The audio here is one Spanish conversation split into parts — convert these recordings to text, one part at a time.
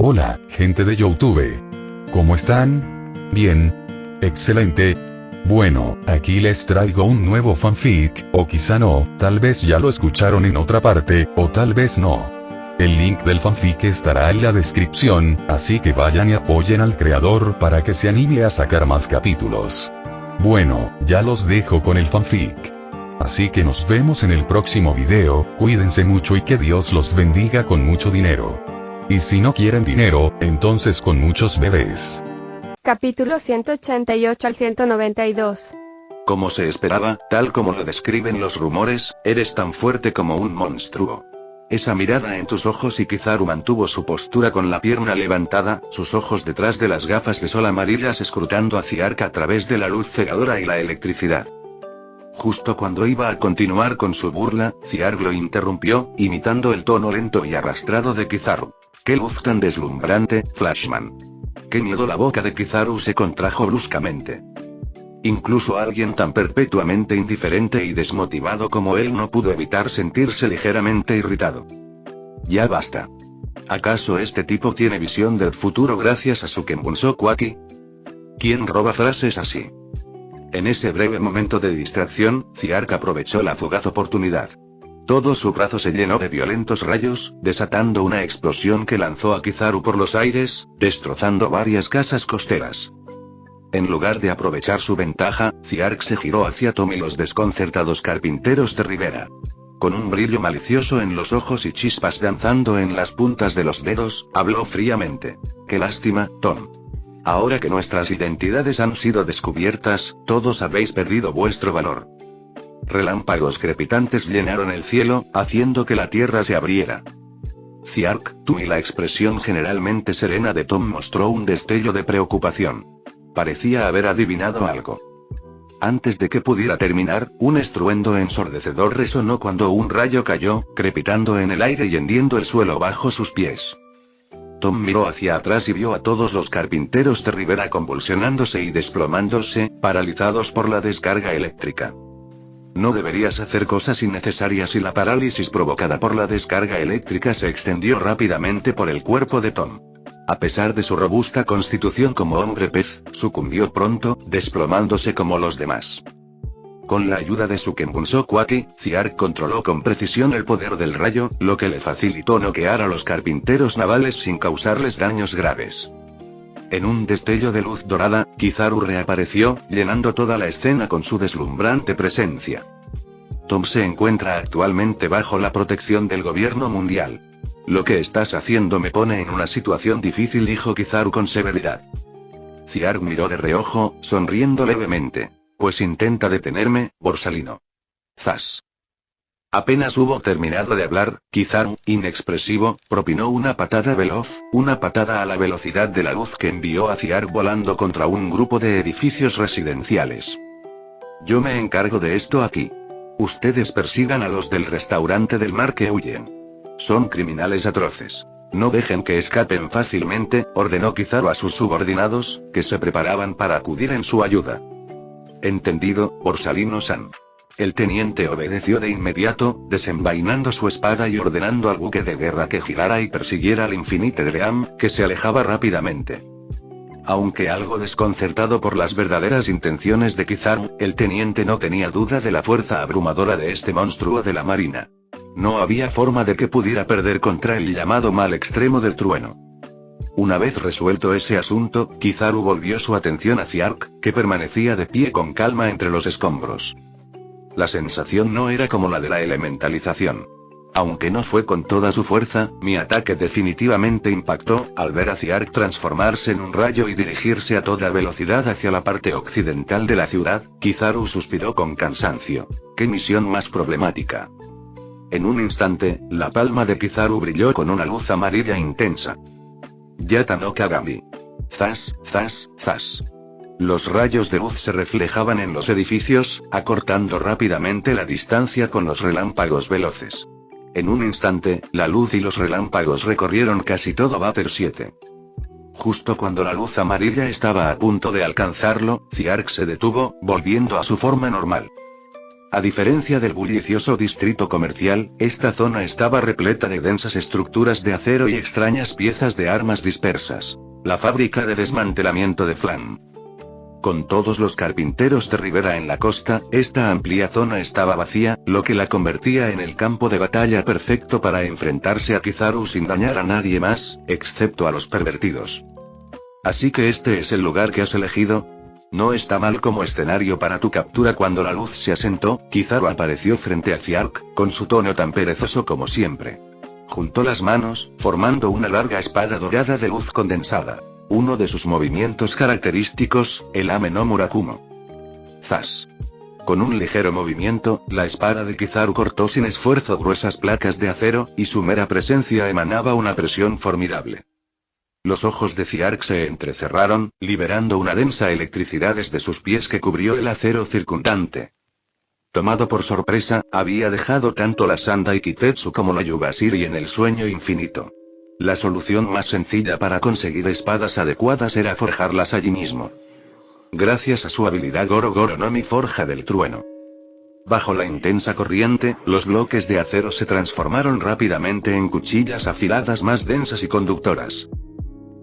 Hola, gente de YouTube. ¿Cómo están? Bien. Excelente. Bueno, aquí les traigo un nuevo fanfic, o quizá no, tal vez ya lo escucharon en otra parte, o tal vez no. El link del fanfic estará en la descripción, así que vayan y apoyen al creador para que se anime a sacar más capítulos. Bueno, ya los dejo con el fanfic. Así que nos vemos en el próximo video, cuídense mucho y que Dios los bendiga con mucho dinero. Y si no quieren dinero, entonces con muchos bebés. Capítulo 188 al 192. Como se esperaba, tal como lo describen los rumores, eres tan fuerte como un monstruo. Esa mirada en tus ojos, y Kizaru mantuvo su postura con la pierna levantada, sus ojos detrás de las gafas de sol amarillas escrutando hacia Ark a través de la luz cegadora y la electricidad. Justo cuando iba a continuar con su burla, Ciark lo interrumpió, imitando el tono lento y arrastrado de Kizaru. ¡Qué luz tan deslumbrante, Flashman! ¡Qué miedo! La boca de Kizaru se contrajo bruscamente. Incluso alguien tan perpetuamente indiferente y desmotivado como él no pudo evitar sentirse ligeramente irritado. Ya basta. ¿Acaso este tipo tiene visión del futuro gracias a su Kenbunso Kwaki? ¿Quién roba frases así? En ese breve momento de distracción, Ciark aprovechó la fugaz oportunidad. Todo su brazo se llenó de violentos rayos, desatando una explosión que lanzó a Kizaru por los aires, destrozando varias casas costeras. En lugar de aprovechar su ventaja, Ciark se giró hacia Tom y los desconcertados carpinteros de Rivera. Con un brillo malicioso en los ojos y chispas danzando en las puntas de los dedos, habló fríamente. ¡Qué lástima, Tom! Ahora que nuestras identidades han sido descubiertas, todos habéis perdido vuestro valor. Relámpagos crepitantes llenaron el cielo, haciendo que la tierra se abriera. Ciark, tú, y la expresión generalmente serena de Tom mostró un destello de preocupación. Parecía haber adivinado algo. Antes de que pudiera terminar, un estruendo ensordecedor resonó cuando un rayo cayó, crepitando en el aire y hendiendo el suelo bajo sus pies. Tom miró hacia atrás y vio a todos los carpinteros de Rivera convulsionándose y desplomándose, paralizados por la descarga eléctrica. No deberías hacer cosas innecesarias, y la parálisis provocada por la descarga eléctrica se extendió rápidamente por el cuerpo de Tom. A pesar de su robusta constitución como hombre pez, sucumbió pronto, desplomándose como los demás. Con la ayuda de su Kenbunso Kwaki, Ciark controló con precisión el poder del rayo, lo que le facilitó noquear a los carpinteros navales sin causarles daños graves. En un destello de luz dorada, Kizaru reapareció, llenando toda la escena con su deslumbrante presencia. Tom se encuentra actualmente bajo la protección del gobierno mundial. Lo que estás haciendo me pone en una situación difícil, dijo Kizaru con severidad. Ciark miró de reojo, sonriendo levemente. Pues intenta detenerme, Borsalino. Zas. Apenas hubo terminado de hablar, Kizaru, inexpresivo, propinó una patada veloz, una patada a la velocidad de la luz que envió a Ciark volando contra un grupo de edificios residenciales. Yo me encargo de esto aquí. Ustedes persigan a los del restaurante del mar que huyen. Son criminales atroces. No dejen que escapen fácilmente, ordenó Kizaru a sus subordinados, que se preparaban para acudir en su ayuda. Entendido, Borsalino-san. El teniente obedeció de inmediato, desenvainando su espada y ordenando al buque de guerra que girara y persiguiera al Infinite Dream, que se alejaba rápidamente. Aunque algo desconcertado por las verdaderas intenciones de Kizaru, el teniente no tenía duda de la fuerza abrumadora de este monstruo de la marina. No había forma de que pudiera perder contra el llamado mal extremo del trueno. Una vez resuelto ese asunto, Kizaru volvió su atención hacia Ark, que permanecía de pie con calma entre los escombros. La sensación no era como la de la elementalización. Aunque no fue con toda su fuerza, mi ataque definitivamente impactó, al ver a Ciark transformarse en un rayo y dirigirse a toda velocidad hacia la parte occidental de la ciudad. Kizaru suspiró con cansancio. ¡Qué misión más problemática! En un instante, la palma de Kizaru brilló con una luz amarilla intensa. Yata no Kagami. Zas, zas, zas. Los rayos de luz se reflejaban en los edificios, acortando rápidamente la distancia con los relámpagos veloces. En un instante, la luz y los relámpagos recorrieron casi todo Vapor 7. Justo cuando la luz amarilla estaba a punto de alcanzarlo, Ciark se detuvo, volviendo a su forma normal. A diferencia del bullicioso distrito comercial, esta zona estaba repleta de densas estructuras de acero y extrañas piezas de armas dispersas. La fábrica de desmantelamiento de Flam. Con todos los carpinteros de Rivera en la costa, esta amplia zona estaba vacía, lo que la convertía en el campo de batalla perfecto para enfrentarse a Kizaru sin dañar a nadie más, excepto a los pervertidos. Así que este es el lugar que has elegido. No está mal como escenario para tu captura. Cuando la luz se asentó, Kizaru apareció frente a Ziark, con su tono tan perezoso como siempre. Juntó las manos, formando una larga espada dorada de luz condensada. Uno de sus movimientos característicos, el Ame no Murakumo. ¡Zas! Con un ligero movimiento, la espada de Kizaru cortó sin esfuerzo gruesas placas de acero, y su mera presencia emanaba una presión formidable. Los ojos de Ziark se entrecerraron, liberando una densa electricidad desde sus pies que cubrió el acero circundante. Tomado por sorpresa, había dejado tanto la Sandai Kitetsu como la Yubashiri en el sueño infinito. La solución más sencilla para conseguir espadas adecuadas era forjarlas allí mismo. Gracias a su habilidad Goro Goro no Mi Forja del Trueno. Bajo la intensa corriente, los bloques de acero se transformaron rápidamente en cuchillas afiladas más densas y conductoras.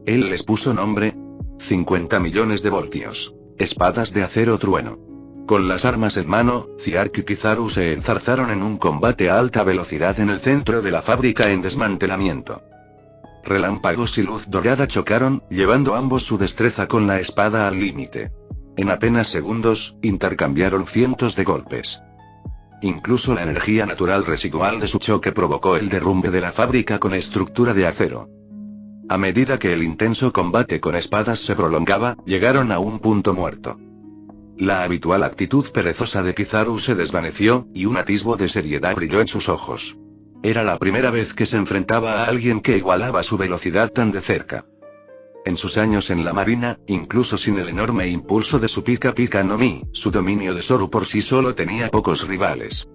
Él les puso nombre: 50 millones de voltios. Espadas de acero trueno. Con las armas en mano, Ziark y Kizaru se enzarzaron en un combate a alta velocidad en el centro de la fábrica en desmantelamiento. Relámpagos y luz dorada chocaron, llevando ambos su destreza con la espada al límite. En apenas segundos, intercambiaron cientos de golpes. Incluso la energía natural residual de su choque provocó el derrumbe de la fábrica con estructura de acero. A medida que el intenso combate con espadas se prolongaba, llegaron a un punto muerto. La habitual actitud perezosa de Kizaru se desvaneció, y un atisbo de seriedad brilló en sus ojos. Era la primera vez que se enfrentaba a alguien que igualaba su velocidad tan de cerca. En sus años en la marina, incluso sin el enorme impulso de su Pika Pika no Mi, su dominio de Soru por sí solo tenía pocos rivales.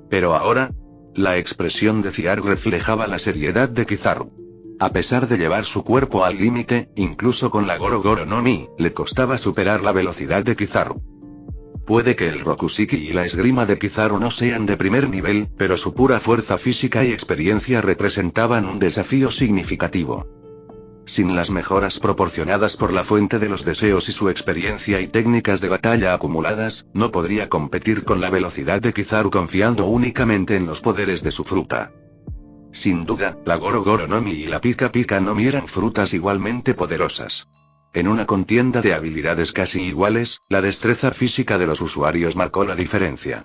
Pero ahora, la expresión de Ziark reflejaba la seriedad de Kizaru. A pesar de llevar su cuerpo al límite, incluso con la Goro Goro no Mi, le costaba superar la velocidad de Kizaru. Puede que el Rokushiki y la esgrima de Kizaru no sean de primer nivel, pero su pura fuerza física y experiencia representaban un desafío significativo. Sin las mejoras proporcionadas por la fuente de los deseos y su experiencia y técnicas de batalla acumuladas, no podría competir con la velocidad de Kizaru confiando únicamente en los poderes de su fruta. Sin duda, la Goro Goro no Mi y la Pika Pika no Mi eran frutas igualmente poderosas. En una contienda de habilidades casi iguales, la destreza física de los usuarios marcó la diferencia.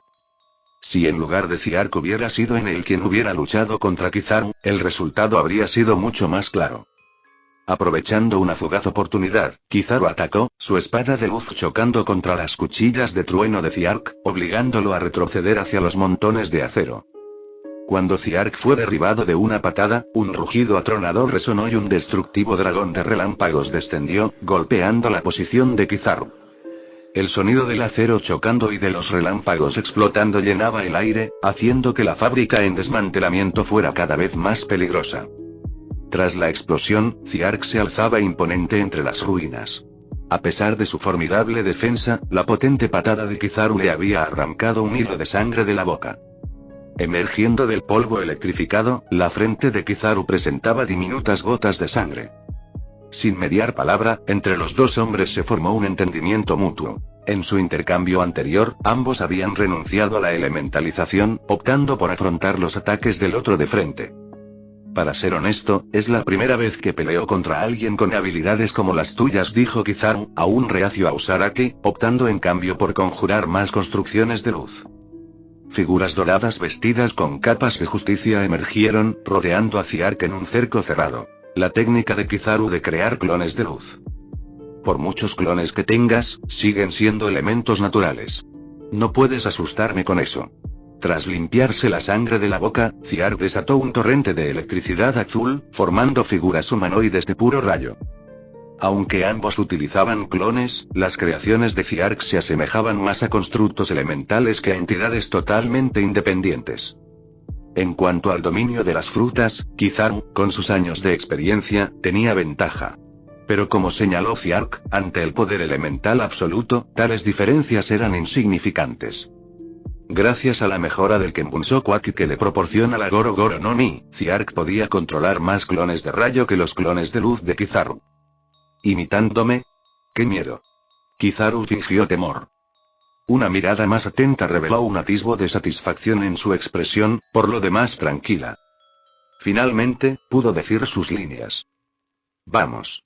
Si en lugar de Ziark hubiera sido en él quien hubiera luchado contra Kizaru, el resultado habría sido mucho más claro. Aprovechando una fugaz oportunidad, Kizaru atacó, su espada de luz chocando contra las cuchillas de trueno de Ziark, obligándolo a retroceder hacia los montones de acero. Cuando Ziark fue derribado de una patada, un rugido atronador resonó y un destructivo dragón de relámpagos descendió, golpeando la posición de Kizaru. El sonido del acero chocando y de los relámpagos explotando llenaba el aire, haciendo que la fábrica en desmantelamiento fuera cada vez más peligrosa. Tras la explosión, Ziark se alzaba imponente entre las ruinas. A pesar de su formidable defensa, la potente patada de Kizaru le había arrancado un hilo de sangre de la boca. Emergiendo del polvo electrificado, la frente de Kizaru presentaba diminutas gotas de sangre. Sin mediar palabra, entre los dos hombres se formó un entendimiento mutuo. En su intercambio anterior, ambos habían renunciado a la elementalización, optando por afrontar los ataques del otro de frente. Para ser honesto, es la primera vez que peleo contra alguien con habilidades como las tuyas, dijo Kizaru, aún reacio a usar Aki, optando en cambio por conjurar más construcciones de luz. Figuras doradas vestidas con capas de justicia emergieron, rodeando a Ziark en un cerco cerrado. La técnica de Kizaru de crear clones de luz. Por muchos clones que tengas, siguen siendo elementos naturales. No puedes asustarme con eso. Tras limpiarse la sangre de la boca, Ziark desató un torrente de electricidad azul, formando figuras humanoides de puro rayo. Aunque ambos utilizaban clones, las creaciones de Ziark se asemejaban más a constructos elementales que a entidades totalmente independientes. En cuanto al dominio de las frutas, Kizaru, con sus años de experiencia, tenía ventaja. Pero como señaló Ziark, ante el poder elemental absoluto, tales diferencias eran insignificantes. Gracias a la mejora del Kenbunso Quaki que le proporciona la Goro Goro no Mi, Ziark podía controlar más clones de rayo que los clones de luz de Kizaru. ¿Imitándome? ¡Qué miedo! Kizaru fingió temor. Una mirada más atenta reveló un atisbo de satisfacción en su expresión, por lo demás tranquila. Finalmente, pudo decir sus líneas. Vamos.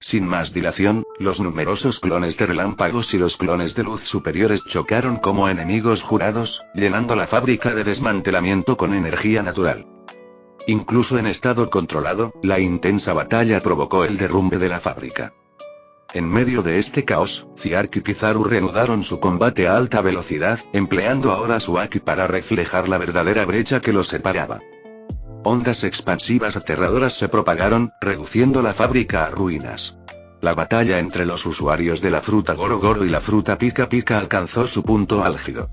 Sin más dilación, los numerosos clones de relámpagos y los clones de luz superiores chocaron como enemigos jurados, llenando la fábrica de desmantelamiento con energía natural. Incluso en estado controlado, la intensa batalla provocó el derrumbe de la fábrica. En medio de este caos, Ziark y Kizaru reanudaron su combate a alta velocidad, empleando ahora su Aki para reflejar la verdadera brecha que los separaba. Ondas expansivas aterradoras se propagaron, reduciendo la fábrica a ruinas. La batalla entre los usuarios de la fruta Goro Goro y la fruta Pika Pika alcanzó su punto álgido.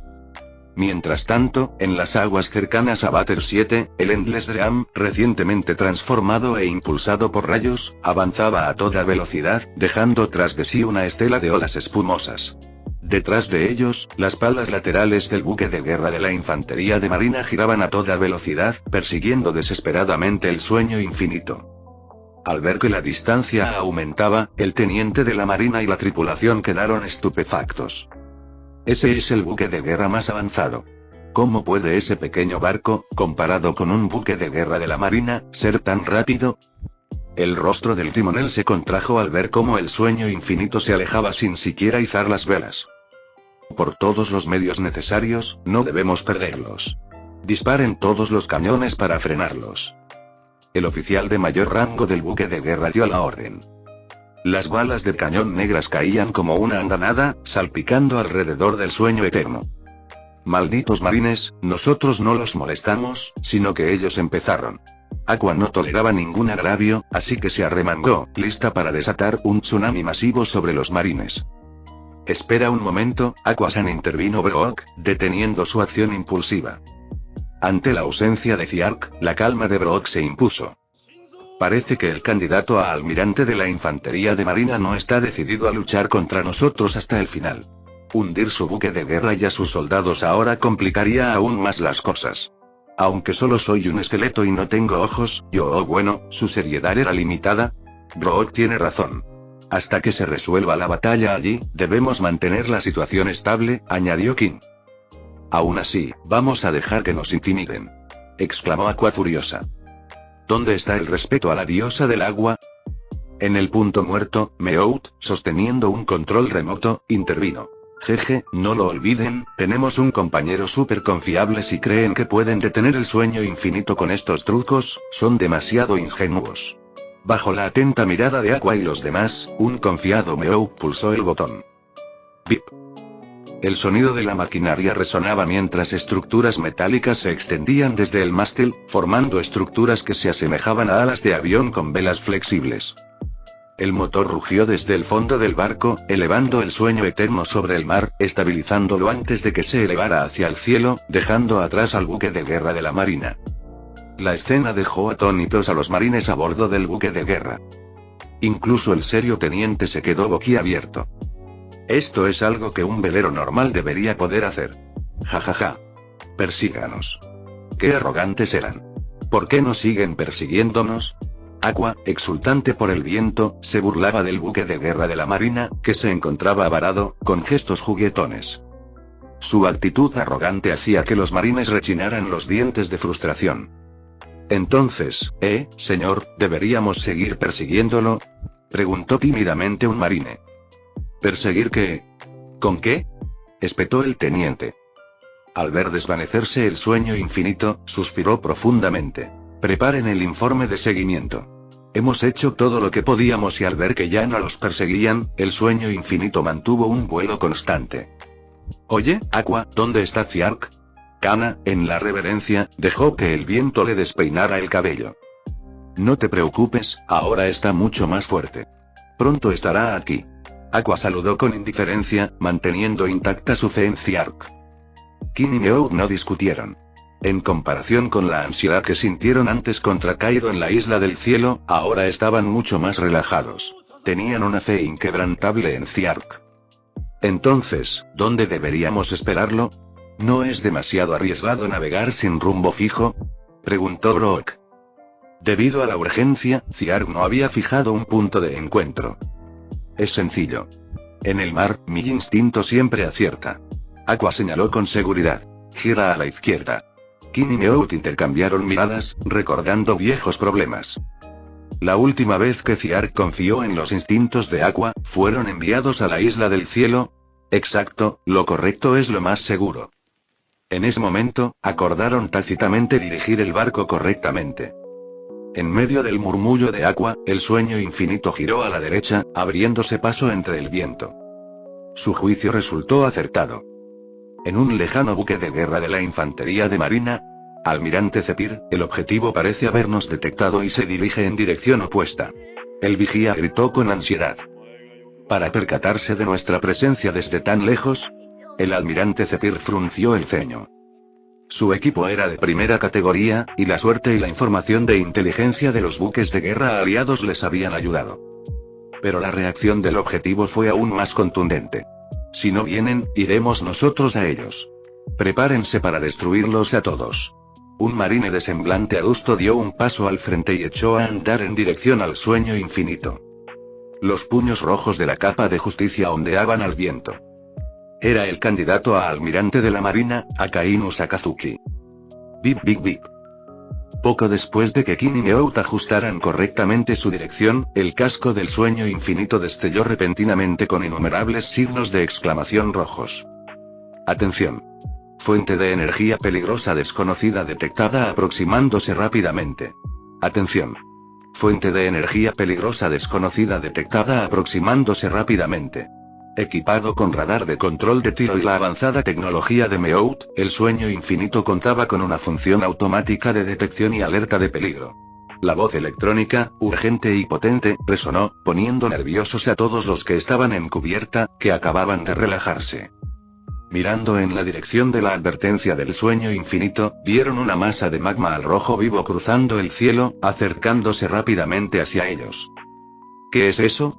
Mientras tanto, en las aguas cercanas a Butter 7, el Endless Dream, recientemente transformado e impulsado por rayos, avanzaba a toda velocidad, dejando tras de sí una estela de olas espumosas. Detrás de ellos, las palas laterales del buque de guerra de la infantería de marina giraban a toda velocidad, persiguiendo desesperadamente el sueño infinito. Al ver que la distancia aumentaba, el teniente de la marina y la tripulación quedaron estupefactos. Ese es el buque de guerra más avanzado. ¿Cómo puede ese pequeño barco, comparado con un buque de guerra de la marina, ser tan rápido? El rostro del timonel se contrajo al ver cómo el sueño infinito se alejaba sin siquiera izar las velas. Por todos los medios necesarios, no debemos perderlos. Disparen todos los cañones para frenarlos. El oficial de mayor rango del buque de guerra dio la orden. Las balas de cañón negras caían como una andanada, salpicando alrededor del sueño eterno. Malditos marines, nosotros no los molestamos, sino que ellos empezaron. Aqua no toleraba ningún agravio, así que se arremangó, lista para desatar un tsunami masivo sobre los marines. Espera un momento, Aqua-san, intervino Brook, deteniendo su acción impulsiva. Ante la ausencia de Ziark, la calma de Brook se impuso. Parece que el candidato a almirante de la infantería de marina no está decidido a luchar contra nosotros hasta el final. Hundir su buque de guerra y a sus soldados ahora complicaría aún más las cosas. Aunque solo soy un esqueleto y no tengo ojos, bueno, su seriedad era limitada. Brook tiene razón. Hasta que se resuelva la batalla allí, debemos mantener la situación estable, añadió King. Aún así, vamos a dejar que nos intimiden. Exclamó Aqua furiosa. ¿Dónde está el respeto a la diosa del agua? En el punto muerto, Meout, sosteniendo un control remoto, intervino. Jeje, no lo olviden, tenemos un compañero súper confiable. Si creen que pueden detener el sueño infinito con estos trucos, son demasiado ingenuos. Bajo la atenta mirada de Aqua y los demás, un confiado Meout pulsó el botón. Bip. El sonido de la maquinaria resonaba mientras estructuras metálicas se extendían desde el mástil, formando estructuras que se asemejaban a alas de avión con velas flexibles. El motor rugió desde el fondo del barco, elevando el sueño eterno sobre el mar, estabilizándolo antes de que se elevara hacia el cielo, dejando atrás al buque de guerra de la marina. La escena dejó atónitos a los marines a bordo del buque de guerra. Incluso el serio teniente se quedó boquiabierto. Esto es algo que un velero normal debería poder hacer. Jajaja. Persíganos. Qué arrogantes eran. ¿Por qué no siguen persiguiéndonos? Aqua, exultante por el viento, se burlaba del buque de guerra de la marina, que se encontraba varado, con gestos juguetones. Su actitud arrogante hacía que los marines rechinaran los dientes de frustración. Entonces, señor, ¿deberíamos seguir persiguiéndolo? Preguntó tímidamente un marine. ¿Perseguir qué? ¿Con qué? Espetó el teniente. Al ver desvanecerse el sueño infinito, suspiró profundamente. Preparen el informe de seguimiento. Hemos hecho todo lo que podíamos y al ver que ya no los perseguían, el sueño infinito mantuvo un vuelo constante. Oye, Aqua, ¿dónde está Ziark? Kana, en la reverencia, dejó que el viento le despeinara el cabello. No te preocupes, ahora está mucho más fuerte. Pronto estará aquí. Aqua saludó con indiferencia, manteniendo intacta su fe en Ziark. Kin y Meout no discutieron. En comparación con la ansiedad que sintieron antes contra Kaido en la isla del cielo, ahora estaban mucho más relajados. Tenían una fe inquebrantable en Ziark. Entonces, ¿dónde deberíamos esperarlo? ¿No es demasiado arriesgado navegar sin rumbo fijo?, preguntó Brock. Debido a la urgencia, Ziarg no había fijado un punto de encuentro. Es sencillo. En el mar, mi instinto siempre acierta. Aqua señaló con seguridad. Gira a la izquierda. Kin y Meout intercambiaron miradas, recordando viejos problemas. La última vez que Ziarg confió en los instintos de Aqua, fueron enviados a la isla del cielo. Exacto, lo correcto es lo más seguro. En ese momento, acordaron tácitamente dirigir el barco correctamente. En medio del murmullo de Aqua, el sueño infinito giró a la derecha, abriéndose paso entre el viento. Su juicio resultó acertado. En un lejano buque de guerra de la infantería de marina, Almirante Zephyr, el objetivo parece habernos detectado y se dirige en dirección opuesta. El vigía gritó con ansiedad. ¿Para percatarse de nuestra presencia desde tan lejos? El almirante Zephyr frunció el ceño. Su equipo era de primera categoría, y la suerte y la información de inteligencia de los buques de guerra aliados les habían ayudado. Pero la reacción del objetivo fue aún más contundente. Si no vienen, iremos nosotros a ellos. Prepárense para destruirlos a todos. Un marine de semblante adusto dio un paso al frente y echó a andar en dirección al sueño infinito. Los puños rojos de la capa de justicia ondeaban al viento. Era el candidato a almirante de la marina, Akainu Sakazuki. Bip bip bip. Poco después de que Kin y Meout ajustaran correctamente su dirección, el casco del sueño infinito destelló repentinamente con innumerables signos de exclamación rojos. Atención. Fuente de energía peligrosa desconocida detectada aproximándose rápidamente. Atención. Fuente de energía peligrosa desconocida detectada aproximándose rápidamente. Equipado con radar de control de tiro y la avanzada tecnología de Meout, el sueño infinito contaba con una función automática de detección y alerta de peligro. La voz electrónica, urgente y potente, resonó, poniendo nerviosos a todos los que estaban en cubierta, que acababan de relajarse. Mirando en la dirección de la advertencia del sueño infinito, vieron una masa de magma al rojo vivo cruzando el cielo, acercándose rápidamente hacia ellos. ¿Qué es eso?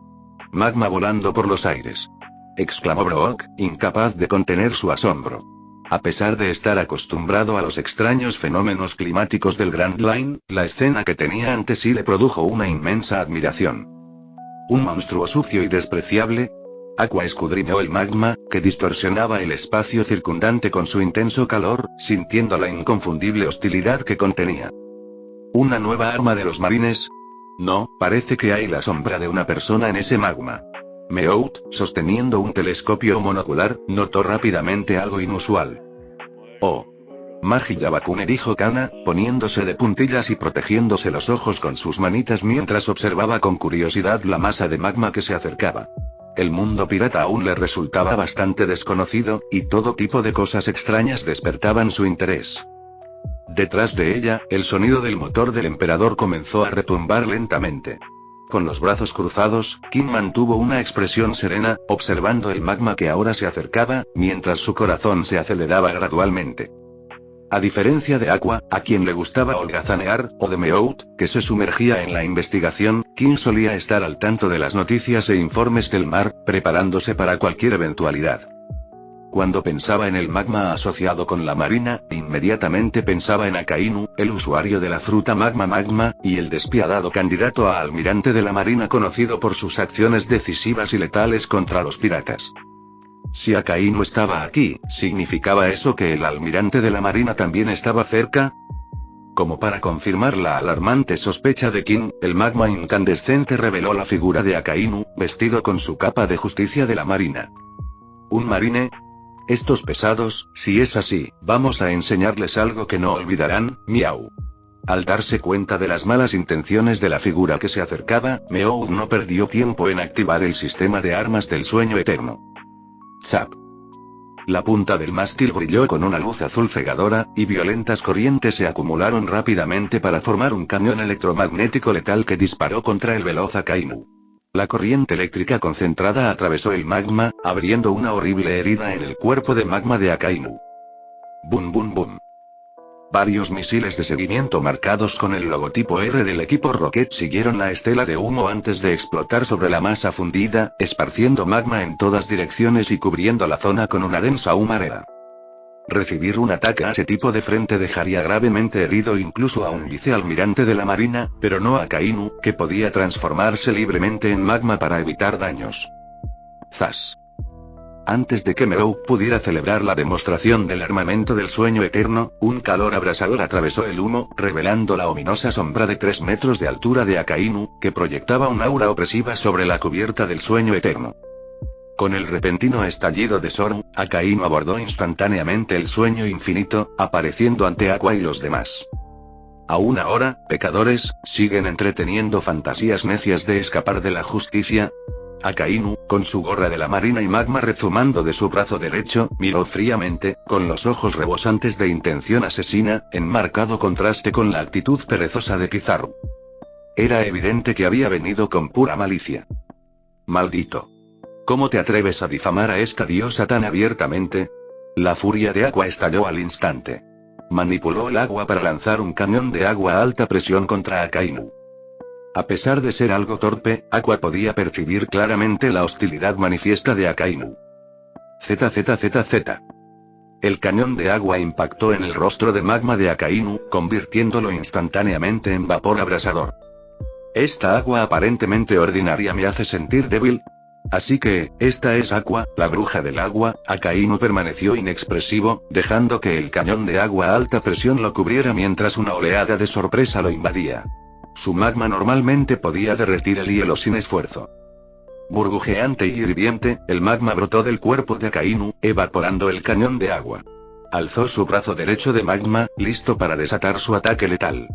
Magma volando por los aires, exclamó Brock, incapaz de contener su asombro. A pesar de estar acostumbrado a los extraños fenómenos climáticos del Grand Line, la escena que tenía ante sí le produjo una inmensa admiración. ¿Un monstruo sucio y despreciable? Aqua escudriñó el magma, que distorsionaba el espacio circundante con su intenso calor, sintiendo la inconfundible hostilidad que contenía. ¿Una nueva arma de los marines? No, parece que hay la sombra de una persona en ese magma. Meout, sosteniendo un telescopio monocular, notó rápidamente algo inusual. Oh. Magi Yabakune, dijo Kana, poniéndose de puntillas y protegiéndose los ojos con sus manitas mientras observaba con curiosidad la masa de magma que se acercaba. El mundo pirata aún le resultaba bastante desconocido, y todo tipo de cosas extrañas despertaban su interés. Detrás de ella, el sonido del motor del emperador comenzó a retumbar lentamente. Con los brazos cruzados, Kin mantuvo una expresión serena, observando el magma que ahora se acercaba, mientras su corazón se aceleraba gradualmente. A diferencia de Aqua, a quien le gustaba holgazanear, o de Meout, que se sumergía en la investigación, Kin solía estar al tanto de las noticias e informes del mar, preparándose para cualquier eventualidad. Cuando pensaba en el magma asociado con la marina, inmediatamente pensaba en Akainu, el usuario de la fruta magma, y el despiadado candidato a almirante de la marina conocido por sus acciones decisivas y letales contra los piratas. Si Akainu estaba aquí, ¿significaba eso que el almirante de la marina también estaba cerca? Como para confirmar la alarmante sospecha de Kin, el magma incandescente reveló la figura de Akainu, vestido con su capa de justicia de la marina. ¿Un marine? Estos pesados, si es así, vamos a enseñarles algo que no olvidarán, miau. Al darse cuenta de las malas intenciones de la figura que se acercaba, Meout no perdió tiempo en activar el sistema de armas del sueño eterno. Zap. La punta del mástil brilló con una luz azul cegadora, y violentas corrientes se acumularon rápidamente para formar un cañón electromagnético letal que disparó contra el veloz Akainu. La corriente eléctrica concentrada atravesó el magma, abriendo una horrible herida en el cuerpo de magma de Akainu. Bum bum bum. Varios misiles de seguimiento marcados con el logotipo R del equipo Rocket siguieron la estela de humo antes de explotar sobre la masa fundida, esparciendo magma en todas direcciones y cubriendo la zona con una densa humareda. recibir un ataque a ese tipo de frente dejaría gravemente herido incluso a un vicealmirante de la Marina, pero no a Kainu, que podía transformarse libremente en magma para evitar daños. ¡Zas! Antes de que Meow pudiera celebrar la demostración del armamento del sueño eterno, un calor abrasador atravesó el humo, revelando la ominosa sombra de 3 metros de altura de Akainu, que proyectaba un aura opresiva sobre la cubierta del sueño eterno. Con el repentino estallido de Zorn, Akainu abordó instantáneamente el sueño infinito, apareciendo ante Aqua y los demás. ¿Aún ahora, pecadores, siguen entreteniendo fantasías necias de escapar de la justicia? Akainu, con su gorra de la marina y magma rezumando de su brazo derecho, miró fríamente, con los ojos rebosantes de intención asesina, en marcado contraste con la actitud perezosa de Kizaru. Era evidente que había venido con pura malicia. Maldito. ¿Cómo te atreves a difamar a esta diosa tan abiertamente? La furia de Aqua estalló al instante. Manipuló el agua para lanzar un cañón de agua a alta presión contra Akainu. A pesar de ser algo torpe, Aqua podía percibir claramente la hostilidad manifiesta de Akainu. ZZZZ. El cañón de agua impactó en el rostro de magma de Akainu, convirtiéndolo instantáneamente en vapor abrasador. Esta agua aparentemente ordinaria me hace sentir débil. Así que, esta es Aqua, la bruja del agua. Akainu permaneció inexpresivo, dejando que el cañón de agua a alta presión lo cubriera mientras una oleada de sorpresa lo invadía. Su magma normalmente podía derretir el hielo sin esfuerzo. Burbujeante y hirviente, el magma brotó del cuerpo de Akainu, evaporando el cañón de agua. Alzó su brazo derecho de magma, listo para desatar su ataque letal.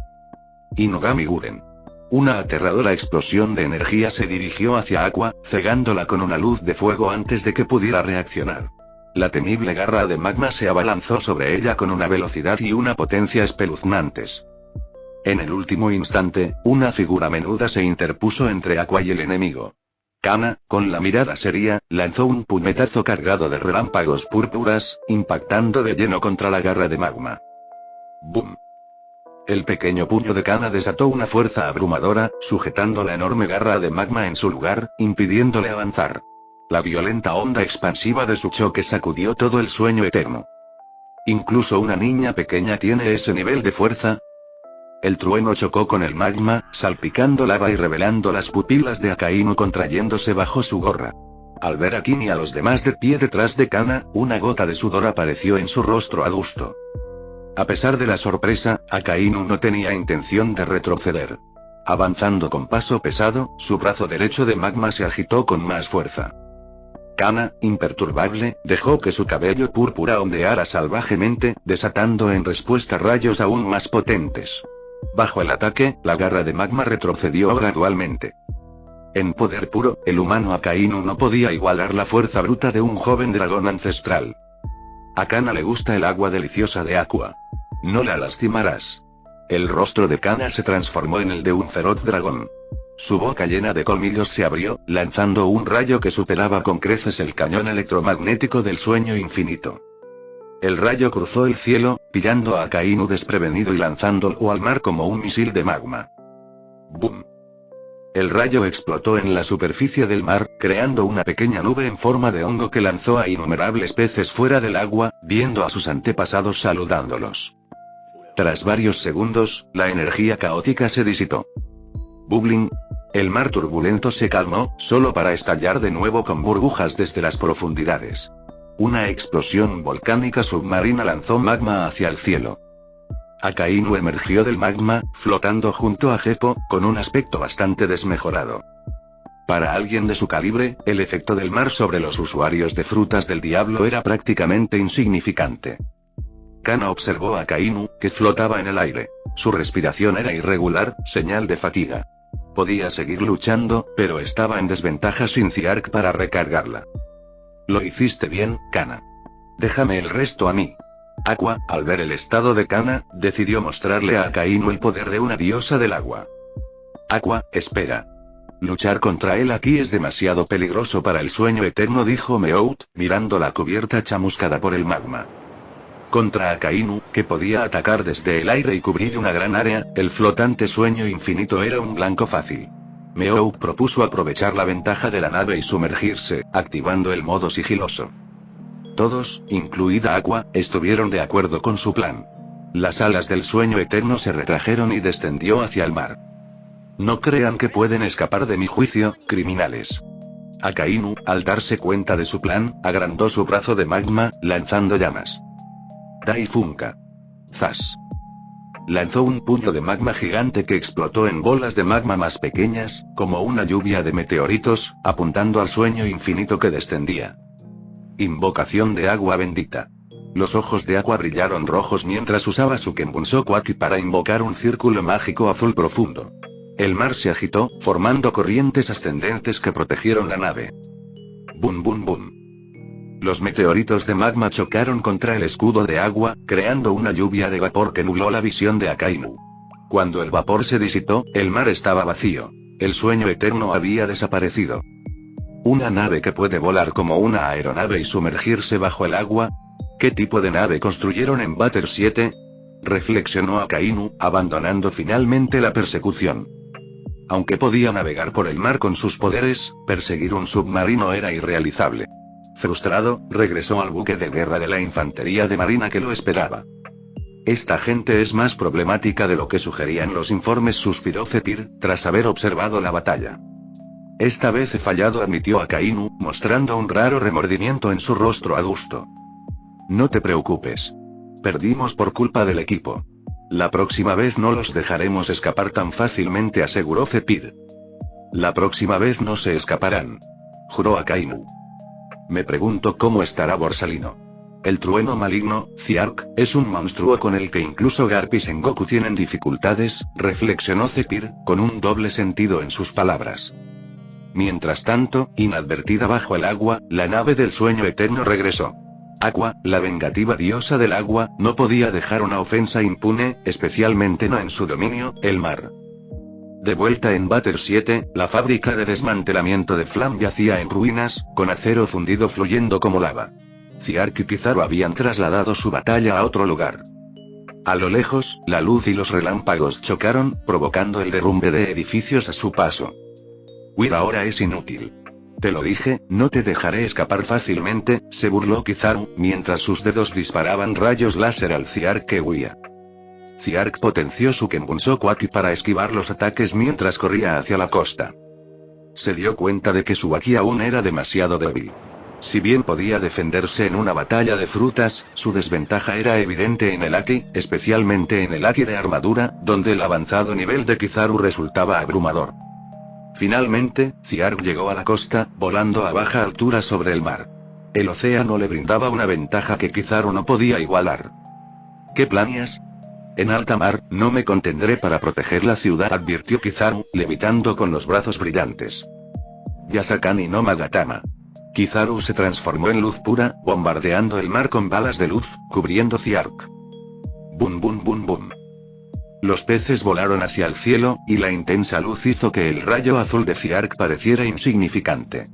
Inugami Guren. Una aterradora explosión de energía se dirigió hacia Aqua, cegándola con una luz de fuego antes de que pudiera reaccionar. La temible garra de magma se abalanzó sobre ella con una velocidad y una potencia espeluznantes. En el último instante, una figura menuda se interpuso entre Aqua y el enemigo. Kana, con la mirada seria, lanzó un puñetazo cargado de relámpagos púrpuras, impactando de lleno contra la garra de magma. ¡Bum! El pequeño puño de Kana desató una fuerza abrumadora, sujetando la enorme garra de magma en su lugar, impidiéndole avanzar. La violenta onda expansiva de su choque sacudió todo el sueño eterno. ¿Incluso una niña pequeña tiene ese nivel de fuerza? El trueno chocó con el magma, salpicando lava y revelando las pupilas de Akainu contrayéndose bajo su gorra. Al ver a Kin y a los demás de pie detrás de Kana, una gota de sudor apareció en su rostro adusto. A pesar de la sorpresa, Akainu no tenía intención de retroceder. Avanzando con paso pesado, su brazo derecho de magma se agitó con más fuerza. Kana, imperturbable, dejó que su cabello púrpura ondeara salvajemente, desatando en respuesta rayos aún más potentes. Bajo el ataque, la garra de magma retrocedió gradualmente. En poder puro, el humano Akainu no podía igualar la fuerza bruta de un joven dragón ancestral. A Kana le gusta el agua deliciosa de Aqua. No la lastimarás. El rostro de Kana se transformó en el de un feroz dragón. Su boca llena de colmillos se abrió, lanzando un rayo que superaba con creces el cañón electromagnético del sueño infinito. El rayo cruzó el cielo, pillando a Akainu desprevenido y lanzándolo al mar como un misil de magma. ¡Bum! El rayo explotó en la superficie del mar, creando una pequeña nube en forma de hongo que lanzó a innumerables peces fuera del agua, viendo a sus antepasados saludándolos. Tras varios segundos, la energía caótica se disipó. Bubbling. El mar turbulento se calmó, solo para estallar de nuevo con burbujas desde las profundidades. Una explosión volcánica submarina lanzó magma hacia el cielo. Akainu emergió del magma, flotando junto a Geppo, con un aspecto bastante desmejorado. Para alguien de su calibre, el efecto del mar sobre los usuarios de frutas del diablo era prácticamente insignificante. Kana observó a Akainu, que flotaba en el aire. Su respiración era irregular, señal de fatiga. Podía seguir luchando, pero estaba en desventaja sin Ziark para recargarla. Lo hiciste bien, Kana. Déjame el resto a mí. Aqua, al ver el estado de Kana, decidió mostrarle a Akainu el poder de una diosa del agua. Aqua, espera. Luchar contra él aquí es demasiado peligroso para el sueño eterno, dijo Meout, mirando la cubierta chamuscada por el magma. Contra Akainu, que podía atacar desde el aire y cubrir una gran área, el flotante sueño infinito era un blanco fácil. Meout propuso aprovechar la ventaja de la nave y sumergirse, activando el modo sigiloso. Todos, incluida Aqua, estuvieron de acuerdo con su plan. Las alas del sueño eterno se retrajeron y descendió hacia el mar. No crean que pueden escapar de mi juicio, criminales. Akainu, al darse cuenta de su plan, agrandó su brazo de magma, lanzando llamas. Dai Funka. Zas. Lanzó un puño de magma gigante que explotó en bolas de magma más pequeñas, como una lluvia de meteoritos, apuntando al sueño infinito que descendía. Invocación de agua bendita. Los ojos de Aqua brillaron rojos mientras usaba su Kenbunso Aki para invocar un círculo mágico azul profundo. El mar se agitó, formando corrientes ascendentes que protegieron la nave. Bum bum bum. Los meteoritos de magma chocaron contra el escudo de agua, creando una lluvia de vapor que nubló la visión de Akainu. Cuando el vapor se disipó, el mar estaba vacío. El sueño eterno había desaparecido. ¿Una nave que puede volar como una aeronave y sumergirse bajo el agua? ¿Qué tipo de nave construyeron en Butter 7? Reflexionó Akainu, abandonando finalmente la persecución. Aunque podía navegar por el mar con sus poderes, perseguir un submarino era irrealizable. Frustrado, regresó al buque de guerra de la infantería de marina que lo esperaba. Esta gente es más problemática de lo que sugerían los informes, suspiró Zephyr, tras haber observado la batalla. Esta vez he fallado, admitió Akainu, mostrando un raro remordimiento en su rostro adusto. No te preocupes. Perdimos por culpa del equipo. La próxima vez no los dejaremos escapar tan fácilmente, aseguró Zephyr. La próxima vez no se escaparán, juró Akainu. Me pregunto cómo estará Borsalino. El trueno maligno, Ziark, es un monstruo con el que incluso Garp y Sengoku tienen dificultades, reflexionó Zephyr, con un doble sentido en sus palabras. Mientras tanto, inadvertida bajo el agua, la nave del sueño eterno regresó. Aqua, la vengativa diosa del agua, no podía dejar una ofensa impune, especialmente no en su dominio, el mar. De vuelta en Butter 7, la fábrica de desmantelamiento de Flam yacía en ruinas, con acero fundido fluyendo como lava. Ziark y Kizaru habían trasladado su batalla a otro lugar. A lo lejos, la luz y los relámpagos chocaron, provocando el derrumbe de edificios a su paso. Huir ahora es inútil. Te lo dije, no te dejaré escapar fácilmente, se burló Kizaru, mientras sus dedos disparaban rayos láser al Ziark que huía. Ziark potenció su Kenbunso Aki para esquivar los ataques mientras corría hacia la costa. Se dio cuenta de que su Aki aún era demasiado débil. Si bien podía defenderse en una batalla de frutas, su desventaja era evidente en el Aki, especialmente en el Aki de armadura, donde el avanzado nivel de Kizaru resultaba abrumador. Finalmente, Ziark llegó a la costa, volando a baja altura sobre el mar. El océano le brindaba una ventaja que Kizaru no podía igualar. ¿Qué planeas? En alta mar, no me contendré para proteger la ciudad, advirtió Kizaru, levitando con los brazos brillantes. Yasakani no Magatama. Kizaru se transformó en luz pura, bombardeando el mar con balas de luz, cubriendo Ziark. Bum bum bum bum. Los peces volaron hacia el cielo, y la intensa luz hizo que el rayo azul de Ziark pareciera insignificante.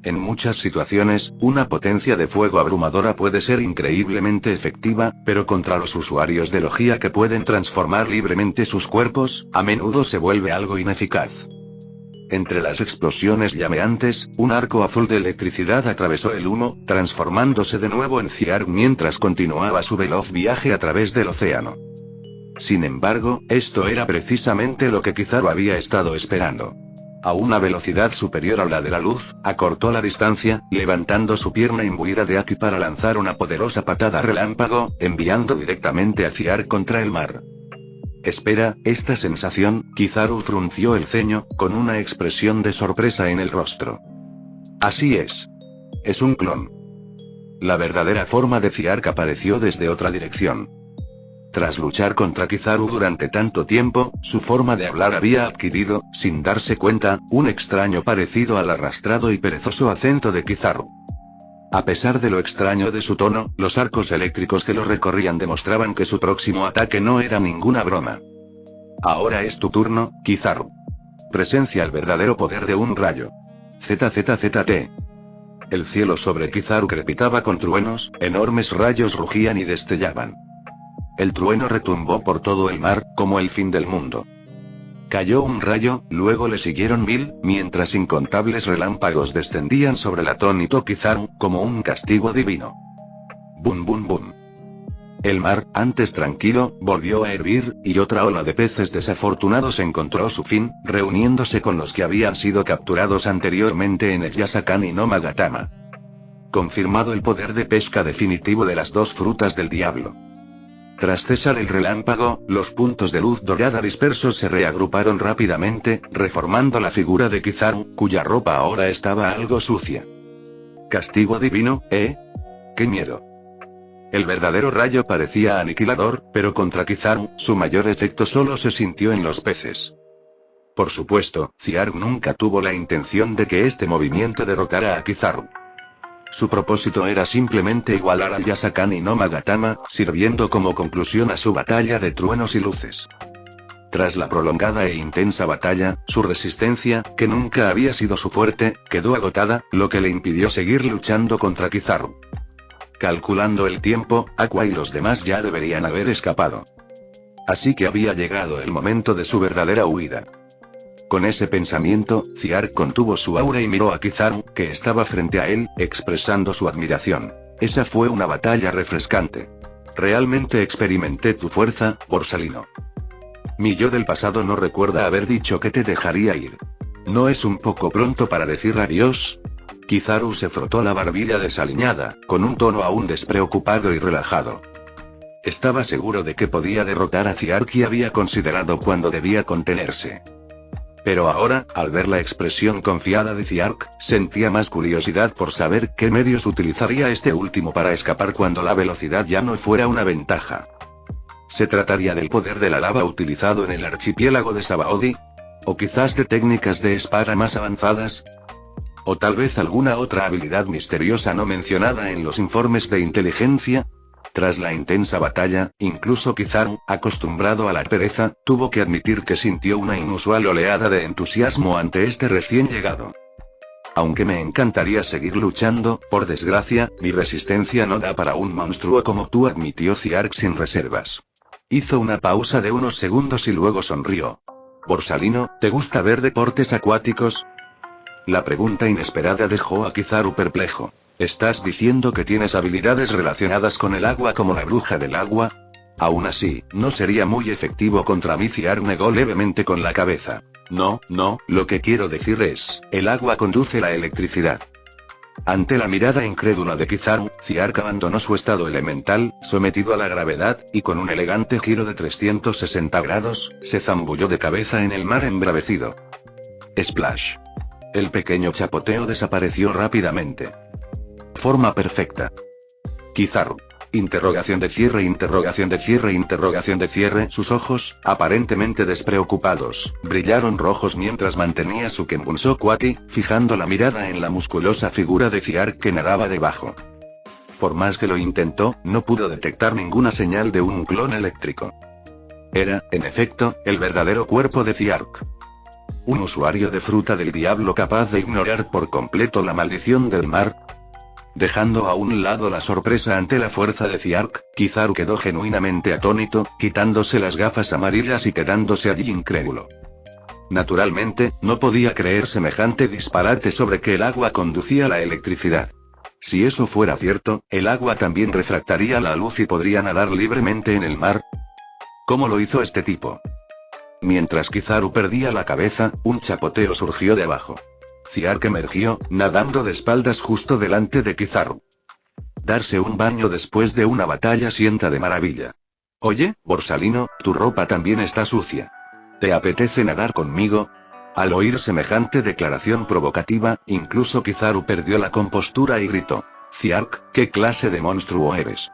En muchas situaciones, una potencia de fuego abrumadora puede ser increíblemente efectiva, pero contra los usuarios de Logia que pueden transformar libremente sus cuerpos, a menudo se vuelve algo ineficaz. Entre las explosiones llameantes, un arco azul de electricidad atravesó el humo, transformándose de nuevo en Ziark mientras continuaba su veloz viaje a través del océano. Sin embargo, esto era precisamente lo que Kizaru había estado esperando. A una velocidad superior a la de la luz, acortó la distancia, levantando su pierna imbuida de Aki para lanzar una poderosa patada relámpago, enviando directamente a Ziark contra el mar. Espera, esta sensación, Kizaru frunció el ceño, con una expresión de sorpresa en el rostro. Así es. Es un clon. La verdadera forma de Ziark apareció desde otra dirección. Tras luchar contra Kizaru durante tanto tiempo, su forma de hablar había adquirido, sin darse cuenta, un extraño parecido al arrastrado y perezoso acento de Kizaru. A pesar de lo extraño de su tono, los arcos eléctricos que lo recorrían demostraban que su próximo ataque no era ninguna broma. Ahora es tu turno, Kizaru. Presencia el verdadero poder de un rayo. ZZZT. El cielo sobre Kizaru crepitaba con truenos, enormes rayos rugían y destellaban. El trueno retumbó por todo el mar, como el fin del mundo. Cayó un rayo, luego le siguieron 1000, mientras incontables relámpagos descendían sobre el atónito Kizaru, como un castigo divino. Bum bum bum. El mar, antes tranquilo, volvió a hervir, y otra ola de peces desafortunados encontró su fin, reuniéndose con los que habían sido capturados anteriormente en el Yasakani no Magatama. Confirmado el poder de pesca definitivo de las dos frutas del diablo. Tras cesar el relámpago, los puntos de luz dorada dispersos se reagruparon rápidamente, reformando la figura de Kizaru, cuya ropa ahora estaba algo sucia. ¿Castigo divino, eh? ¡Qué miedo! El verdadero rayo parecía aniquilador, pero contra Kizaru, su mayor efecto solo se sintió en los peces. Por supuesto, Ziark nunca tuvo la intención de que este movimiento derrotara a Kizaru. Su propósito era simplemente igualar al Yasakani no Magatama, sirviendo como conclusión a su batalla de truenos y luces. Tras la prolongada e intensa batalla, su resistencia, que nunca había sido su fuerte, quedó agotada, lo que le impidió seguir luchando contra Kizaru. Calculando el tiempo, Aqua y los demás ya deberían haber escapado. Así que había llegado el momento de su verdadera huida. Con ese pensamiento, Ziark contuvo su aura y miró a Kizaru, que estaba frente a él, expresando su admiración. Esa fue una batalla refrescante. Realmente experimenté tu fuerza, Borsalino. Mi yo del pasado no recuerda haber dicho que te dejaría ir. ¿No es un poco pronto para decir adiós? Kizaru se frotó la barbilla desaliñada, con un tono aún despreocupado y relajado. Estaba seguro de que podía derrotar a Ziark y había considerado cuándo debía contenerse. Pero ahora, al ver la expresión confiada de Ziark, sentía más curiosidad por saber qué medios utilizaría este último para escapar cuando la velocidad ya no fuera una ventaja. ¿Se trataría del poder de la lava utilizado en el archipiélago de Sabaody? ¿O quizás de técnicas de espada más avanzadas? ¿O tal vez alguna otra habilidad misteriosa no mencionada en los informes de inteligencia? Tras la intensa batalla, incluso Kizaru, acostumbrado a la pereza, tuvo que admitir que sintió una inusual oleada de entusiasmo ante este recién llegado. Aunque me encantaría seguir luchando, por desgracia, mi resistencia no da para un monstruo como tú, admitió Ziark sin reservas. Hizo una pausa de unos segundos y luego sonrió. Borsalino, ¿te gusta ver deportes acuáticos? La pregunta inesperada dejó a Kizaru perplejo. ¿Estás diciendo que tienes habilidades relacionadas con el agua como la bruja del agua? Aún así, no sería muy efectivo contra mí. Ziark negó levemente con la cabeza. No, lo que quiero decir es, el agua conduce la electricidad. Ante la mirada incrédula de Kizaru, Ziark abandonó su estado elemental, sometido a la gravedad, y con un elegante giro de 360 grados, se zambulló de cabeza en el mar embravecido. Splash. El pequeño chapoteo desapareció rápidamente. Forma perfecta. Kizaru. Interrogación de cierre, interrogación de cierre, interrogación de cierre. Sus ojos, aparentemente despreocupados, brillaron rojos mientras mantenía su Kenbunso Kwati, fijando la mirada en la musculosa figura de Ziark que nadaba debajo. Por más que lo intentó, no pudo detectar ninguna señal de un clon eléctrico. Era, en efecto, el verdadero cuerpo de Ziark. Un usuario de fruta del diablo capaz de ignorar por completo la maldición del mar. Dejando a un lado la sorpresa ante la fuerza de Ziark, Kizaru quedó genuinamente atónito, quitándose las gafas amarillas y quedándose allí incrédulo. Naturalmente, no podía creer semejante disparate sobre que el agua conducía la electricidad. Si eso fuera cierto, el agua también refractaría la luz y podría nadar libremente en el mar. ¿Cómo lo hizo este tipo? Mientras Kizaru perdía la cabeza, un chapoteo surgió de abajo. Ziark emergió, nadando de espaldas justo delante de Kizaru. Darse un baño después de una batalla sienta de maravilla. Oye, Borsalino, tu ropa también está sucia. ¿Te apetece nadar conmigo? Al oír semejante declaración provocativa, incluso Kizaru perdió la compostura y gritó. Ziark, ¿qué clase de monstruo eres?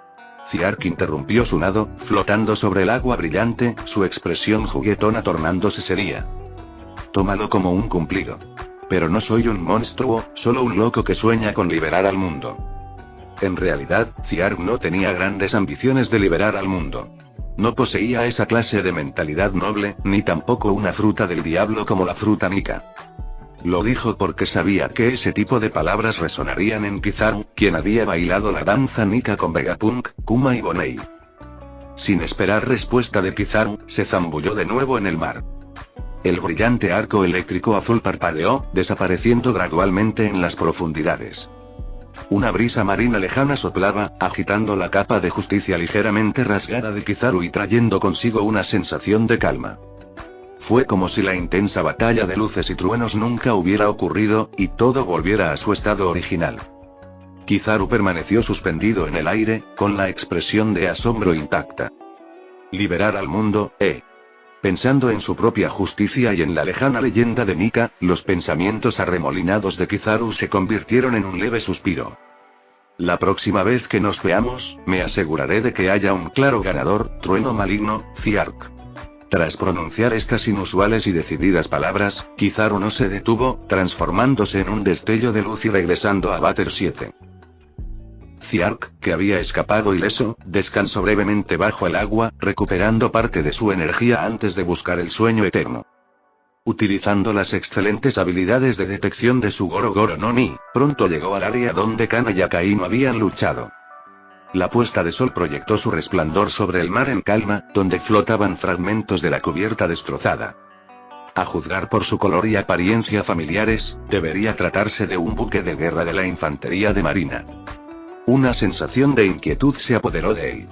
Ziark interrumpió su nado, flotando sobre el agua brillante, su expresión juguetona tornándose seria. Tómalo como un cumplido. Pero no soy un monstruo, solo un loco que sueña con liberar al mundo. En realidad, Ziark no tenía grandes ambiciones de liberar al mundo. No poseía esa clase de mentalidad noble, ni tampoco una fruta del diablo como la fruta Nika. Lo dijo porque sabía que ese tipo de palabras resonarían en Kizaru, quien había bailado la danza Nika con Vegapunk, Kuma y Bonei. Sin esperar respuesta de Kizaru, se zambulló de nuevo en el mar. El brillante arco eléctrico azul parpadeó, desapareciendo gradualmente en las profundidades. Una brisa marina lejana soplaba, agitando la capa de justicia ligeramente rasgada de Kizaru y trayendo consigo una sensación de calma. Fue como si la intensa batalla de luces y truenos nunca hubiera ocurrido, y todo volviera a su estado original. Kizaru permaneció suspendido en el aire, con la expresión de asombro intacta. Liberar al mundo, Pensando en su propia justicia y en la lejana leyenda de Nika, los pensamientos arremolinados de Kizaru se convirtieron en un leve suspiro. La próxima vez que nos veamos, me aseguraré de que haya un claro ganador, trueno maligno, Ziark. Tras pronunciar estas inusuales y decididas palabras, Kizaru no se detuvo, transformándose en un destello de luz y regresando a Vater 7. Ziark, que había escapado ileso, descansó brevemente bajo el agua, recuperando parte de su energía antes de buscar el sueño eterno. Utilizando las excelentes habilidades de detección de su Goro Goro no Mi, pronto llegó al área donde Kana y Akainu habían luchado. La puesta de sol proyectó su resplandor sobre el mar en calma, donde flotaban fragmentos de la cubierta destrozada. A juzgar por su color y apariencia familiares, debería tratarse de un buque de guerra de la infantería de marina. Una sensación de inquietud se apoderó de él.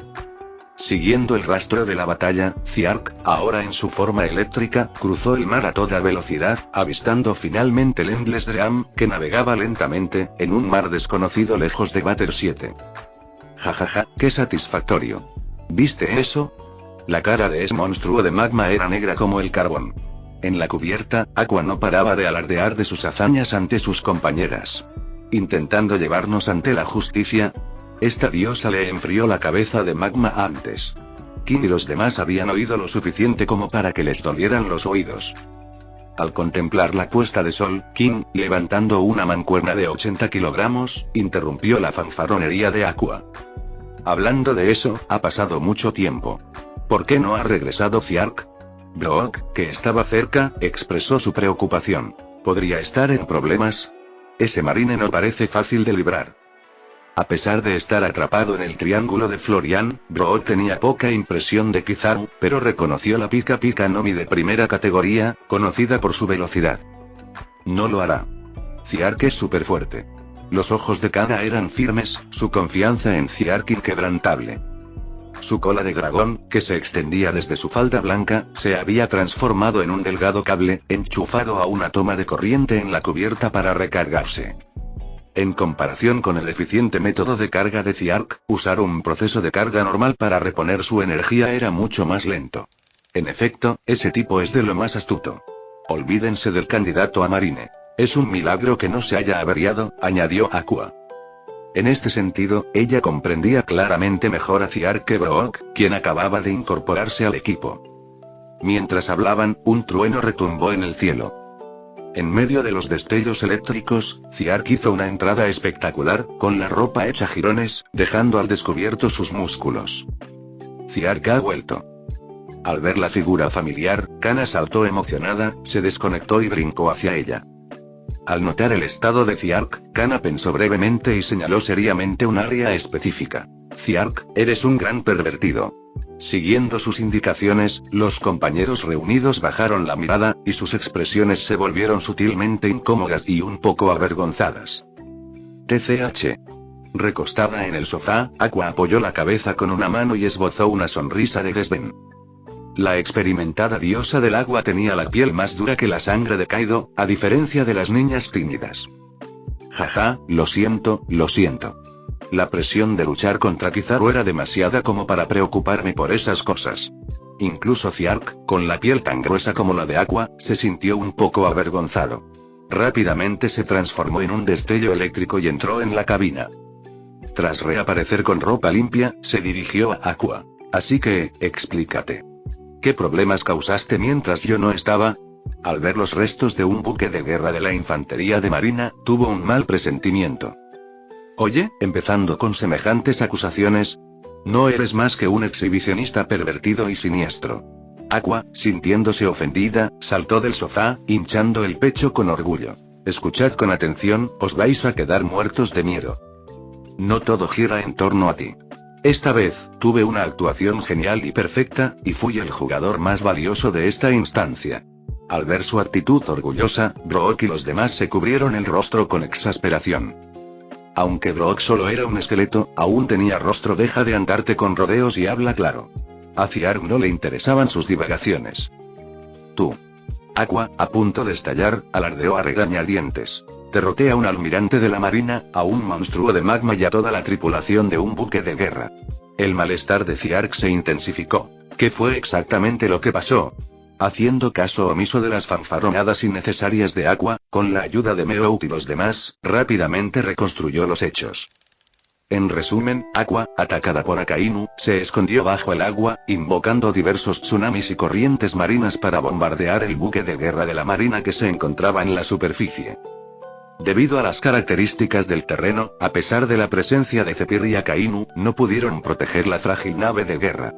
Siguiendo el rastro de la batalla, Ziark, ahora en su forma eléctrica, cruzó el mar a toda velocidad, avistando finalmente el Endless Dream, que navegaba lentamente, en un mar desconocido lejos de Vater 7. Jajaja, qué satisfactorio. ¿Viste eso? La cara de ese monstruo de magma era negra como el carbón. En la cubierta, Aqua no paraba de alardear de sus hazañas ante sus compañeras. Intentando llevarnos ante la justicia. Esta diosa le enfrió la cabeza de magma antes. Kim y los demás habían oído lo suficiente como para que les dolieran los oídos. Al contemplar la puesta de sol, Kim, levantando una mancuerna de 80 kilogramos, interrumpió la fanfarronería de Aqua. Hablando de eso, ha pasado mucho tiempo. ¿Por qué no ha regresado Ziark? Brook, que estaba cerca, expresó su preocupación. ¿Podría estar en problemas? Ese marine no parece fácil de librar. A pesar de estar atrapado en el triángulo de Florian, Brook tenía poca impresión de Kizaru, pero reconoció la Pika Pika no Mi de primera categoría, conocida por su velocidad. No lo hará. Ziark es súper fuerte. Los ojos de Kana eran firmes, su confianza en Ziark inquebrantable. Su cola de dragón, que se extendía desde su falda blanca, se había transformado en un delgado cable, enchufado a una toma de corriente en la cubierta para recargarse. En comparación con el eficiente método de carga de Ziark, usar un proceso de carga normal para reponer su energía era mucho más lento. En efecto, ese tipo es de lo más astuto. Olvídense del candidato a marine. Es un milagro que no se haya averiado, añadió Aqua. En este sentido, ella comprendía claramente mejor a Ziark que Brook, quien acababa de incorporarse al equipo. Mientras hablaban, un trueno retumbó en el cielo. En medio de los destellos eléctricos, Ziark hizo una entrada espectacular, con la ropa hecha jirones, dejando al descubierto sus músculos. Ziark ha vuelto. Al ver la figura familiar, Kana saltó emocionada, se desconectó y brincó hacia ella. Al notar el estado de Ziark, Kana pensó brevemente y señaló seriamente un área específica. Ziark, eres un gran pervertido. Siguiendo sus indicaciones, los compañeros reunidos bajaron la mirada, y sus expresiones se volvieron sutilmente incómodas y un poco avergonzadas. TCH. Recostada en el sofá, Aqua apoyó la cabeza con una mano y esbozó una sonrisa de desdén. La experimentada diosa del agua tenía la piel más dura que la sangre de Kaido, a diferencia de las niñas tímidas. Jaja, lo siento, lo siento. La presión de luchar contra Kizaru era demasiada como para preocuparme por esas cosas. Incluso Ziark, con la piel tan gruesa como la de Aqua, se sintió un poco avergonzado. Rápidamente se transformó en un destello eléctrico y entró en la cabina. Tras reaparecer con ropa limpia, se dirigió a Aqua. Así que, explícate. ¿Qué problemas causaste mientras yo no estaba? Al ver los restos de un buque de guerra de la infantería de marina, tuvo un mal presentimiento. Oye, empezando con semejantes acusaciones. No eres más que un exhibicionista pervertido y siniestro. Aqua, sintiéndose ofendida, saltó del sofá, hinchando el pecho con orgullo. Escuchad con atención, os vais a quedar muertos de miedo. No todo gira en torno a ti. Esta vez, tuve una actuación genial y perfecta, y fui el jugador más valioso de esta instancia. Al ver su actitud orgullosa, Brock y los demás se cubrieron el rostro con exasperación. Aunque Brock solo era un esqueleto, aún tenía rostro. Deja de andarte con rodeos y habla claro. A Ziark no le interesaban sus divagaciones. Tú. Aqua, a punto de estallar, alardeó a regañadientes. Derroté a un almirante de la marina, a un monstruo de magma y a toda la tripulación de un buque de guerra. El malestar de Ziark se intensificó. ¿Qué fue exactamente lo que pasó? Haciendo caso omiso de las fanfarronadas innecesarias de Aqua, con la ayuda de Meout y los demás, rápidamente reconstruyó los hechos. En resumen, Aqua, atacada por Akainu, se escondió bajo el agua, invocando diversos tsunamis y corrientes marinas para bombardear el buque de guerra de la marina que se encontraba en la superficie. Debido a las características del terreno, a pesar de la presencia de Zephyr y Akainu, no pudieron proteger la frágil nave de guerra.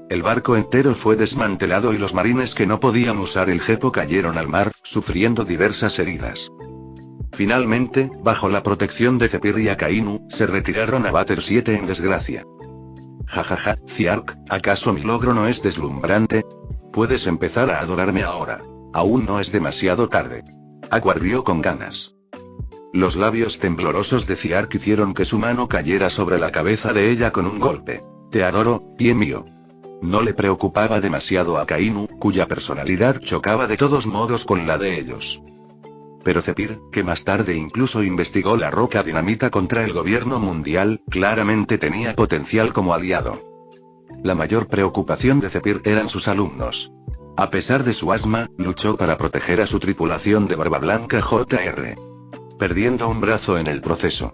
El barco entero fue desmantelado y los marines que no podían usar el jepo cayeron al mar, sufriendo diversas heridas. Finalmente, bajo la protección de Zephyr y Akainu, se retiraron a Vater 7 en desgracia. Jajaja, Ziark, ¿acaso mi logro no es deslumbrante? Puedes empezar a adorarme ahora. Aún no es demasiado tarde. Aqua rió con ganas. Los labios temblorosos de Ziark hicieron que su mano cayera sobre la cabeza de ella con un golpe. Te adoro, pie mío. No le preocupaba demasiado a Akainu, cuya personalidad chocaba de todos modos con la de ellos. Pero Zephyr, que más tarde incluso investigó la roca dinamita contra el gobierno mundial, claramente tenía potencial como aliado. La mayor preocupación de Zephyr eran sus alumnos. A pesar de su asma, luchó para proteger a su tripulación de Barba Blanca Jr. Perdiendo un brazo en el proceso.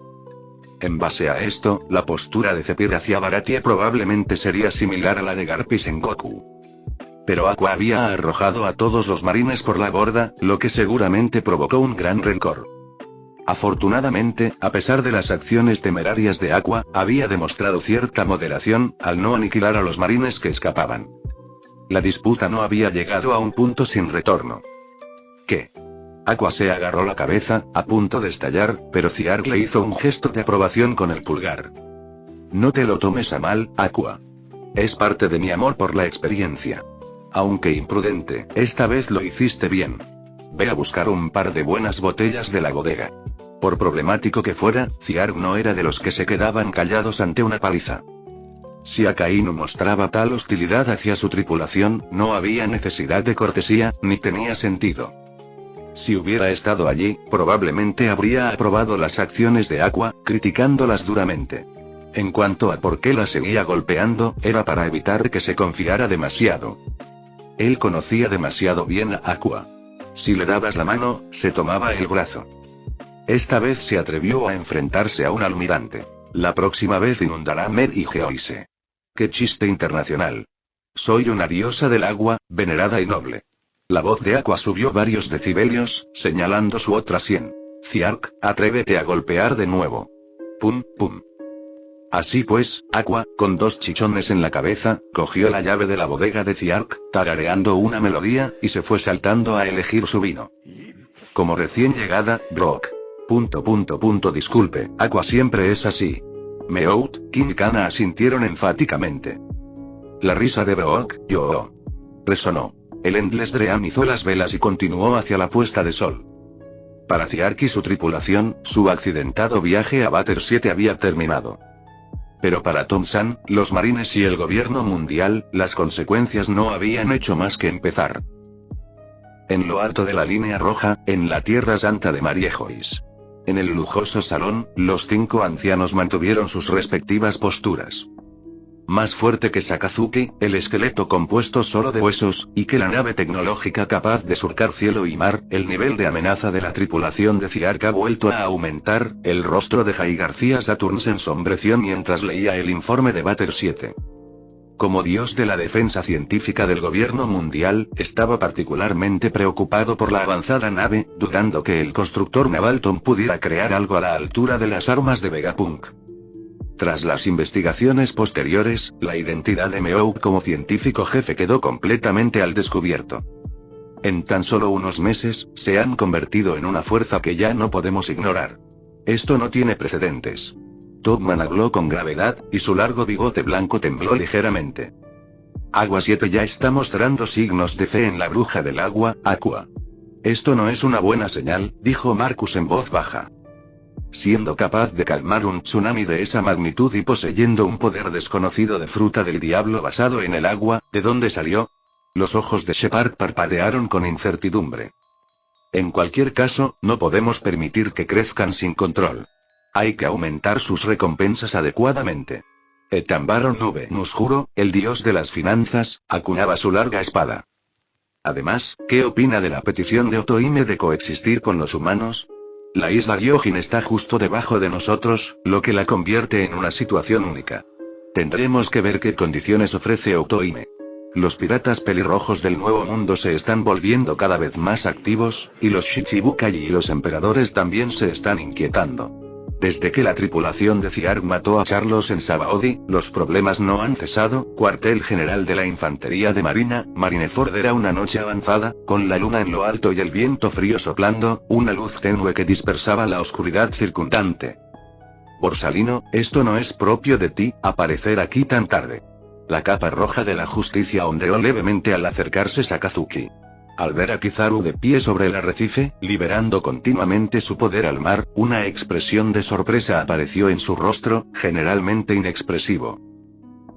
En base a esto, la postura de Zephyr hacia Baratie probablemente sería similar a la de Garp y Sengoku. Pero Aqua había arrojado a todos los marines por la borda, lo que seguramente provocó un gran rencor. Afortunadamente, a pesar de las acciones temerarias de Aqua, había demostrado cierta moderación, al no aniquilar a los marines que escapaban. La disputa no había llegado a un punto sin retorno. ¿Qué? Aqua se agarró la cabeza, a punto de estallar, pero Ziark le hizo un gesto de aprobación con el pulgar. No te lo tomes a mal, Aqua. Es parte de mi amor por la experiencia. Aunque imprudente, esta vez lo hiciste bien. Ve a buscar un par de buenas botellas de la bodega. Por problemático que fuera, Ziark no era de los que se quedaban callados ante una paliza. Si Akainu mostraba tal hostilidad hacia su tripulación, no había necesidad de cortesía, ni tenía sentido. Si hubiera estado allí, probablemente habría aprobado las acciones de Aqua, criticándolas duramente. En cuanto a por qué la seguía golpeando, era para evitar que se confiara demasiado. Él conocía demasiado bien a Aqua. Si le dabas la mano, se tomaba el brazo. Esta vez se atrevió a enfrentarse a un almirante. La próxima vez inundará Mer y Geoise. ¡Qué chiste internacional! Soy una diosa del agua, venerada y noble. La voz de Aqua subió varios decibelios, señalando su otra sien. Ziark, atrévete a golpear de nuevo. Pum, pum. Así pues, Aqua, con dos chichones en la cabeza, cogió la llave de la bodega de Ziark, tarareando una melodía, y se fue saltando a elegir su vino. Como recién llegada, Brock. Disculpe, Aqua siempre es así. Meout, King y Kana asintieron enfáticamente. La risa de Brock, yo. Resonó. El Endless Dream hizo las velas y continuó hacia la puesta de sol. Para Ziark y su tripulación, su accidentado viaje a Vater 7 había terminado. Pero para Tom-san, los marines y el gobierno mundial, las consecuencias no habían hecho más que empezar. En lo alto de la línea roja, en la Tierra Santa de Mariejois. En el lujoso salón, los 5 ancianos mantuvieron sus respectivas posturas. Más fuerte que Sakazuki, el esqueleto compuesto solo de huesos, y que la nave tecnológica capaz de surcar cielo y mar, el nivel de amenaza de la tripulación de Ziark ha vuelto a aumentar. El rostro de Jai García Saturn se ensombreció mientras leía el informe de Vater 7. Como dios de la defensa científica del gobierno mundial, estaba particularmente preocupado por la avanzada nave, dudando que el constructor naval Tom pudiera crear algo a la altura de las armas de Vegapunk. Tras las investigaciones posteriores, la identidad de Meout como científico jefe quedó completamente al descubierto. En tan solo unos meses, se han convertido en una fuerza que ya no podemos ignorar. Esto no tiene precedentes. Topman habló con gravedad, y su largo bigote blanco tembló ligeramente. Agua 7 ya está mostrando signos de fe en la bruja del agua, Aqua. Esto no es una buena señal, dijo Marcus en voz baja. Siendo capaz de calmar un tsunami de esa magnitud y poseyendo un poder desconocido de fruta del diablo basado en el agua, ¿de dónde salió? Los ojos de Shepard parpadearon con incertidumbre. En cualquier caso, no podemos permitir que crezcan sin control. Hay que aumentar sus recompensas adecuadamente. Etambaro Nube Nusjuro, el dios de las finanzas, acuñaba su larga espada. Además, ¿qué opina de la petición de Otoime de coexistir con los humanos? La isla Gyojin está justo debajo de nosotros, lo que la convierte en una situación única. Tendremos que ver qué condiciones ofrece Otoime. Los piratas pelirrojos del Nuevo Mundo se están volviendo cada vez más activos, y los Shichibukai y los emperadores también se están inquietando. Desde que la tripulación de Ciark mató a Charlos en Sabaody, los problemas no han cesado. Cuartel General de la Infantería de Marina, Marineford era una noche avanzada, con la luna en lo alto y el viento frío soplando, una luz tenue que dispersaba la oscuridad circundante. Borsalino, esto no es propio de ti, aparecer aquí tan tarde. La capa roja de la justicia ondeó levemente al acercarse Sakazuki. Al ver a Kizaru de pie sobre el arrecife, liberando continuamente su poder al mar, una expresión de sorpresa apareció en su rostro, generalmente inexpresivo.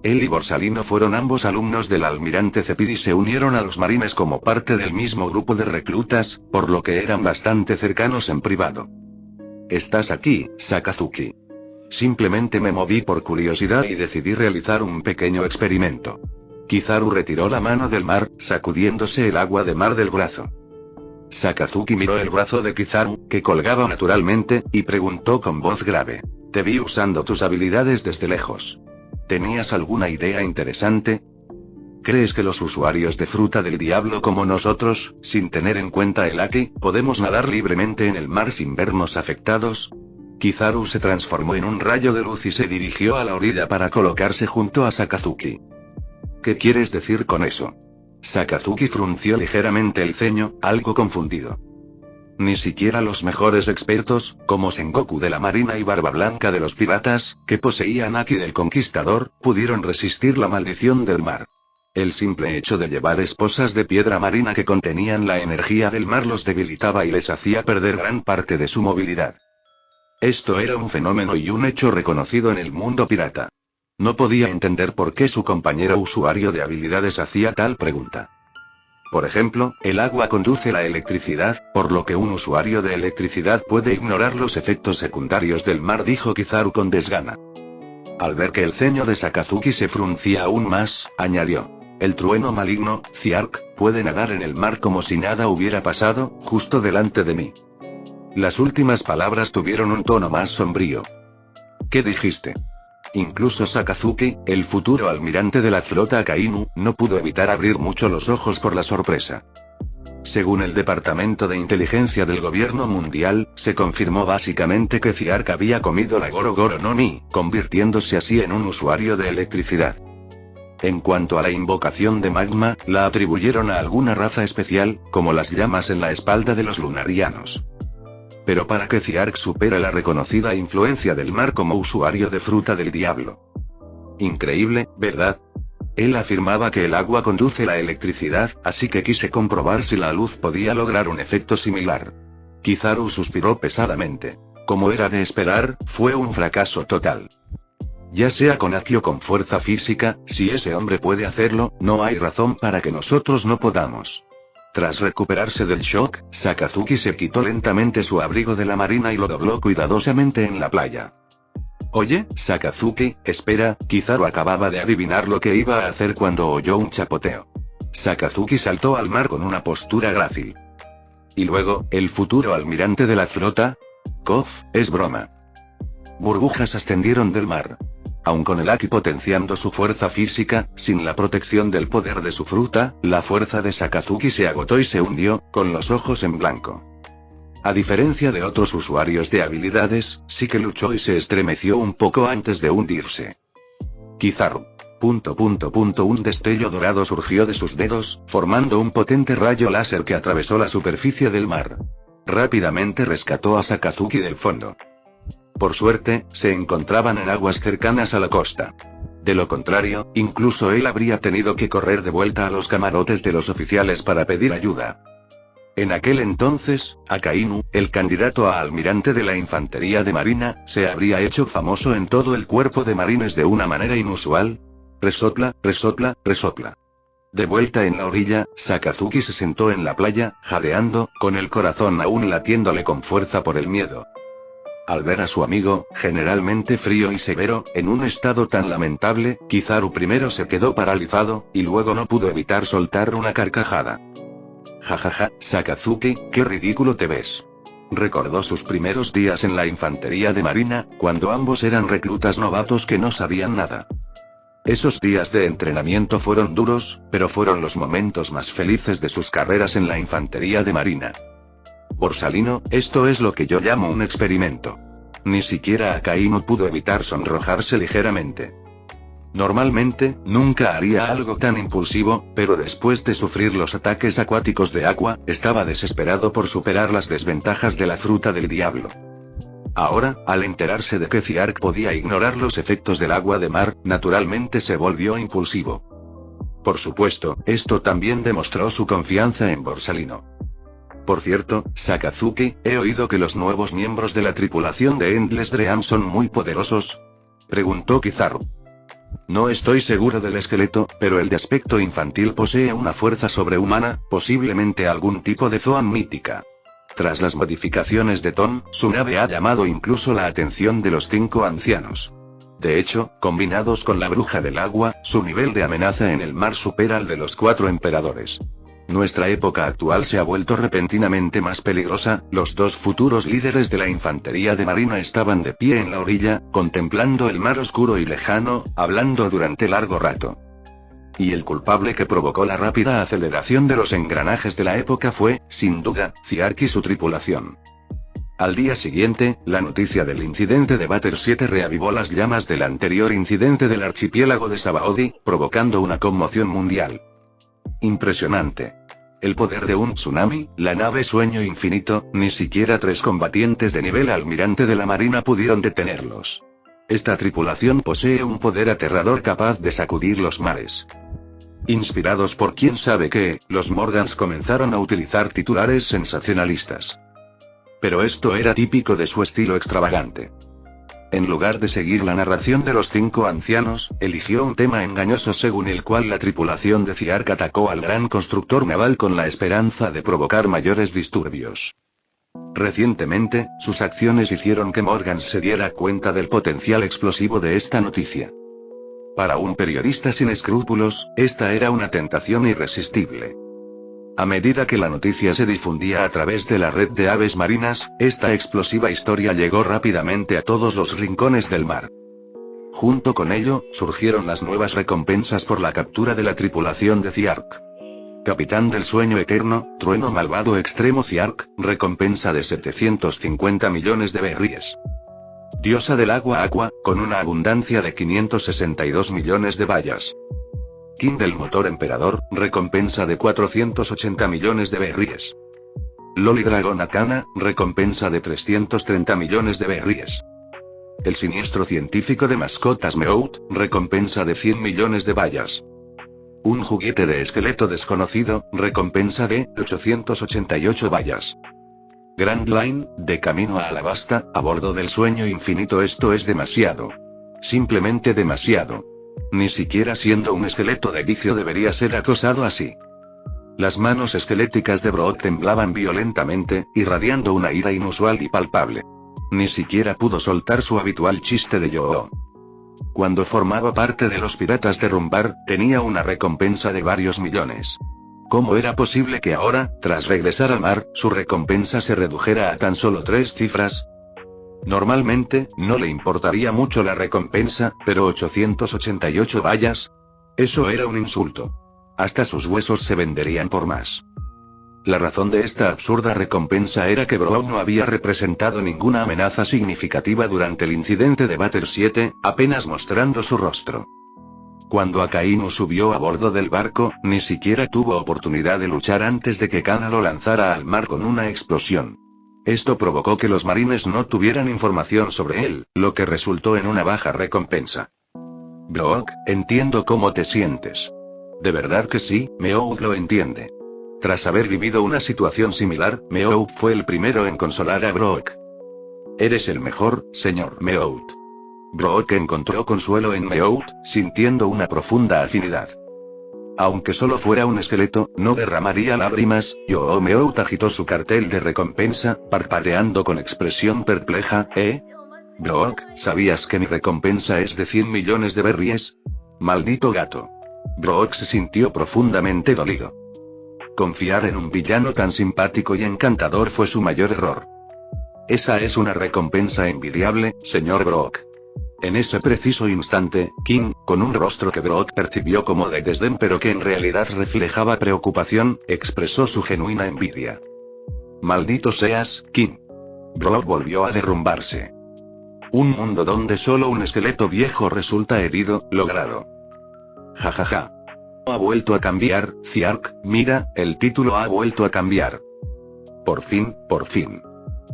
Él y Borsalino fueron ambos alumnos del almirante Cepid y se unieron a los marines como parte del mismo grupo de reclutas, por lo que eran bastante cercanos en privado. «Estás aquí, Sakazuki». Simplemente me moví por curiosidad y decidí realizar un pequeño experimento. Kizaru retiró la mano del mar, sacudiéndose el agua de mar del brazo. Sakazuki miró el brazo de Kizaru, que colgaba naturalmente, y preguntó con voz grave. Te vi usando tus habilidades desde lejos. ¿Tenías alguna idea interesante? ¿Crees que los usuarios de fruta del diablo como nosotros, sin tener en cuenta el Aki, podemos nadar libremente en el mar sin vernos afectados? Kizaru se transformó en un rayo de luz y se dirigió a la orilla para colocarse junto a Sakazuki. ¿Qué quieres decir con eso? Sakazuki frunció ligeramente el ceño, algo confundido. Ni siquiera los mejores expertos, como Sengoku de la Marina y Barba Blanca de los piratas, que poseían Aki del Conquistador, pudieron resistir la maldición del mar. El simple hecho de llevar esposas de piedra marina que contenían la energía del mar los debilitaba y les hacía perder gran parte de su movilidad. Esto era un fenómeno y un hecho reconocido en el mundo pirata. No podía entender por qué su compañero usuario de habilidades hacía tal pregunta. Por ejemplo, el agua conduce la electricidad, por lo que un usuario de electricidad puede ignorar los efectos secundarios del mar, dijo Kizaru con desgana. Al ver que el ceño de Sakazuki se fruncía aún más, añadió. El trueno maligno, Ciark, puede nadar en el mar como si nada hubiera pasado, justo delante de mí. Las últimas palabras tuvieron un tono más sombrío. ¿Qué dijiste? Incluso Sakazuki, el futuro almirante de la flota Akainu, no pudo evitar abrir mucho los ojos por la sorpresa. Según el Departamento de Inteligencia del Gobierno Mundial, se confirmó básicamente que Ciark había comido la Goro Goro no Mi, convirtiéndose así en un usuario de electricidad. En cuanto a la invocación de magma, la atribuyeron a alguna raza especial, como las llamas en la espalda de los lunarianos. Pero para que Ciark supere la reconocida influencia del mar como usuario de fruta del diablo. Increíble, ¿verdad? Él afirmaba que el agua conduce la electricidad, así que quise comprobar si la luz podía lograr un efecto similar. Kizaru suspiró pesadamente. Como era de esperar, fue un fracaso total. Ya sea con Aki o con fuerza física, si ese hombre puede hacerlo, no hay razón para que nosotros no podamos. Tras recuperarse del shock, Sakazuki se quitó lentamente su abrigo de la marina y lo dobló cuidadosamente en la playa. Oye, Sakazuki, espera, Kizaru acababa de adivinar lo que iba a hacer cuando oyó un chapoteo. Sakazuki saltó al mar con una postura grácil. Y luego, ¿el futuro almirante de la flota? Kof, es broma. Burbujas ascendieron del mar. Aun con el Aki potenciando su fuerza física, sin la protección del poder de su fruta, la fuerza de Sakazuki se agotó y se hundió, con los ojos en blanco. A diferencia de otros usuarios de habilidades, sí que luchó y se estremeció un poco antes de hundirse. Kizaru. Un destello dorado surgió de sus dedos, formando un potente rayo láser que atravesó la superficie del mar. Rápidamente rescató a Sakazuki del fondo. Por suerte, se encontraban en aguas cercanas a la costa. De lo contrario, incluso él habría tenido que correr de vuelta a los camarotes de los oficiales para pedir ayuda. En aquel entonces, Akainu, el candidato a almirante de la infantería de marina, se habría hecho famoso en todo el cuerpo de marines de una manera inusual. Resopla, resopla, resopla. De vuelta en la orilla, Sakazuki se sentó en la playa, jadeando, con el corazón aún latiéndole con fuerza por el miedo. Al ver a su amigo, generalmente frío y severo, en un estado tan lamentable, Kizaru primero se quedó paralizado, y luego no pudo evitar soltar una carcajada. Jajaja, Sakazuki, qué ridículo te ves. Recordó sus primeros días en la infantería de marina, cuando ambos eran reclutas novatos que no sabían nada. Esos días de entrenamiento fueron duros, pero fueron los momentos más felices de sus carreras en la infantería de marina. Borsalino, esto es lo que yo llamo un experimento. Ni siquiera Akainu pudo evitar sonrojarse ligeramente. Normalmente, nunca haría algo tan impulsivo, pero después de sufrir los ataques acuáticos de Aqua, estaba desesperado por superar las desventajas de la fruta del diablo. Ahora, al enterarse de que Ziark podía ignorar los efectos del agua de mar, naturalmente se volvió impulsivo. Por supuesto, esto también demostró su confianza en Borsalino. Por cierto, Sakazuki, he oído que los nuevos miembros de la tripulación de Endless Dream son muy poderosos. Preguntó Kizaru. No estoy seguro del esqueleto, pero el de aspecto infantil posee una fuerza sobrehumana, posiblemente algún tipo de Zoan mítica. Tras las modificaciones de Ton, su nave ha llamado incluso la atención de los 5 ancianos. De hecho, combinados con la bruja del agua, su nivel de amenaza en el mar supera al de los 4 emperadores. Nuestra época actual se ha vuelto repentinamente más peligrosa. Los 2 futuros líderes de la infantería de marina estaban de pie en la orilla, contemplando el mar oscuro y lejano, hablando durante largo rato. Y el culpable que provocó la rápida aceleración de los engranajes de la época fue, sin duda, Ziark y su tripulación. Al día siguiente, la noticia del incidente de Bater 7 reavivó las llamas del anterior incidente del archipiélago de Sabaody, provocando una conmoción mundial. Impresionante. El poder de un tsunami, la nave Sueño Infinito, ni siquiera 3 combatientes de nivel almirante de la marina pudieron detenerlos. Esta tripulación posee un poder aterrador capaz de sacudir los mares. Inspirados por quién sabe qué, los Morgans comenzaron a utilizar titulares sensacionalistas. Pero esto era típico de su estilo extravagante. En lugar de seguir la narración de los 5 ancianos, eligió un tema engañoso según el cual la tripulación de Ziark atacó al gran constructor naval con la esperanza de provocar mayores disturbios. Recientemente, sus acciones hicieron que Morgan se diera cuenta del potencial explosivo de esta noticia. Para un periodista sin escrúpulos, esta era una tentación irresistible. A medida que la noticia se difundía a través de la red de aves marinas, esta explosiva historia llegó rápidamente a todos los rincones del mar. Junto con ello, surgieron las nuevas recompensas por la captura de la tripulación de Ziark. Capitán del Sueño Eterno, Trueno Malvado Extremo Ziark, recompensa de 750 millones de berries. Diosa del Agua Aqua, con una abundancia de 562 millones de bayas. King del Motor Emperador, recompensa de 480 millones de berries. Loli Dragón Akana, recompensa de 330 millones de berries. El Siniestro Científico de Mascotas Meout, recompensa de 100 millones de bayas. Un juguete de esqueleto desconocido, recompensa de 888 bayas. Grand Line, de camino a Alabasta, a bordo del Sueño Infinito. Esto es demasiado. Simplemente demasiado. Ni siquiera siendo un esqueleto de vicio debería ser acosado así. Las manos esqueléticas de Brock temblaban violentamente, irradiando una ira inusual y palpable. Ni siquiera pudo soltar su habitual chiste de Yoo. Cuando formaba parte de los piratas de Rumbar, tenía una recompensa de varios millones. ¿Cómo era posible que ahora, tras regresar al mar, su recompensa se redujera a tan solo 3 cifras? Normalmente, no le importaría mucho la recompensa, pero 888 bayas. Eso era un insulto. Hasta sus huesos se venderían por más. La razón de esta absurda recompensa era que Brock no había representado ninguna amenaza significativa durante el incidente de Bater 7, apenas mostrando su rostro. Cuando Akainu subió a bordo del barco, ni siquiera tuvo oportunidad de luchar antes de que Kana lo lanzara al mar con una explosión. Esto provocó que los marines no tuvieran información sobre él, lo que resultó en una baja recompensa. Brook, entiendo cómo te sientes. De verdad que sí, Meowth lo entiende. Tras haber vivido una situación similar, Meowth fue el primero en consolar a Brook. Eres el mejor, señor Meowth. Brook encontró consuelo en Meowth, sintiendo una profunda afinidad. Aunque solo fuera un esqueleto, no derramaría lágrimas. Meowth agitó su cartel de recompensa, parpadeando con expresión perpleja. Brook, ¿sabías que mi recompensa es de 100 millones de berries? Maldito gato. Brook se sintió profundamente dolido. Confiar en un villano tan simpático y encantador fue su mayor error. Esa es una recompensa envidiable, señor Brook. En ese preciso instante, King, con un rostro que Brook percibió como de desdén pero que en realidad reflejaba preocupación, expresó su genuina envidia. Maldito seas, King. Brook volvió a derrumbarse. Un mundo donde solo un esqueleto viejo resulta herido, logrado. Jajaja. Ha vuelto a cambiar, Ziark, mira, el título ha vuelto a cambiar. Por fin, por fin.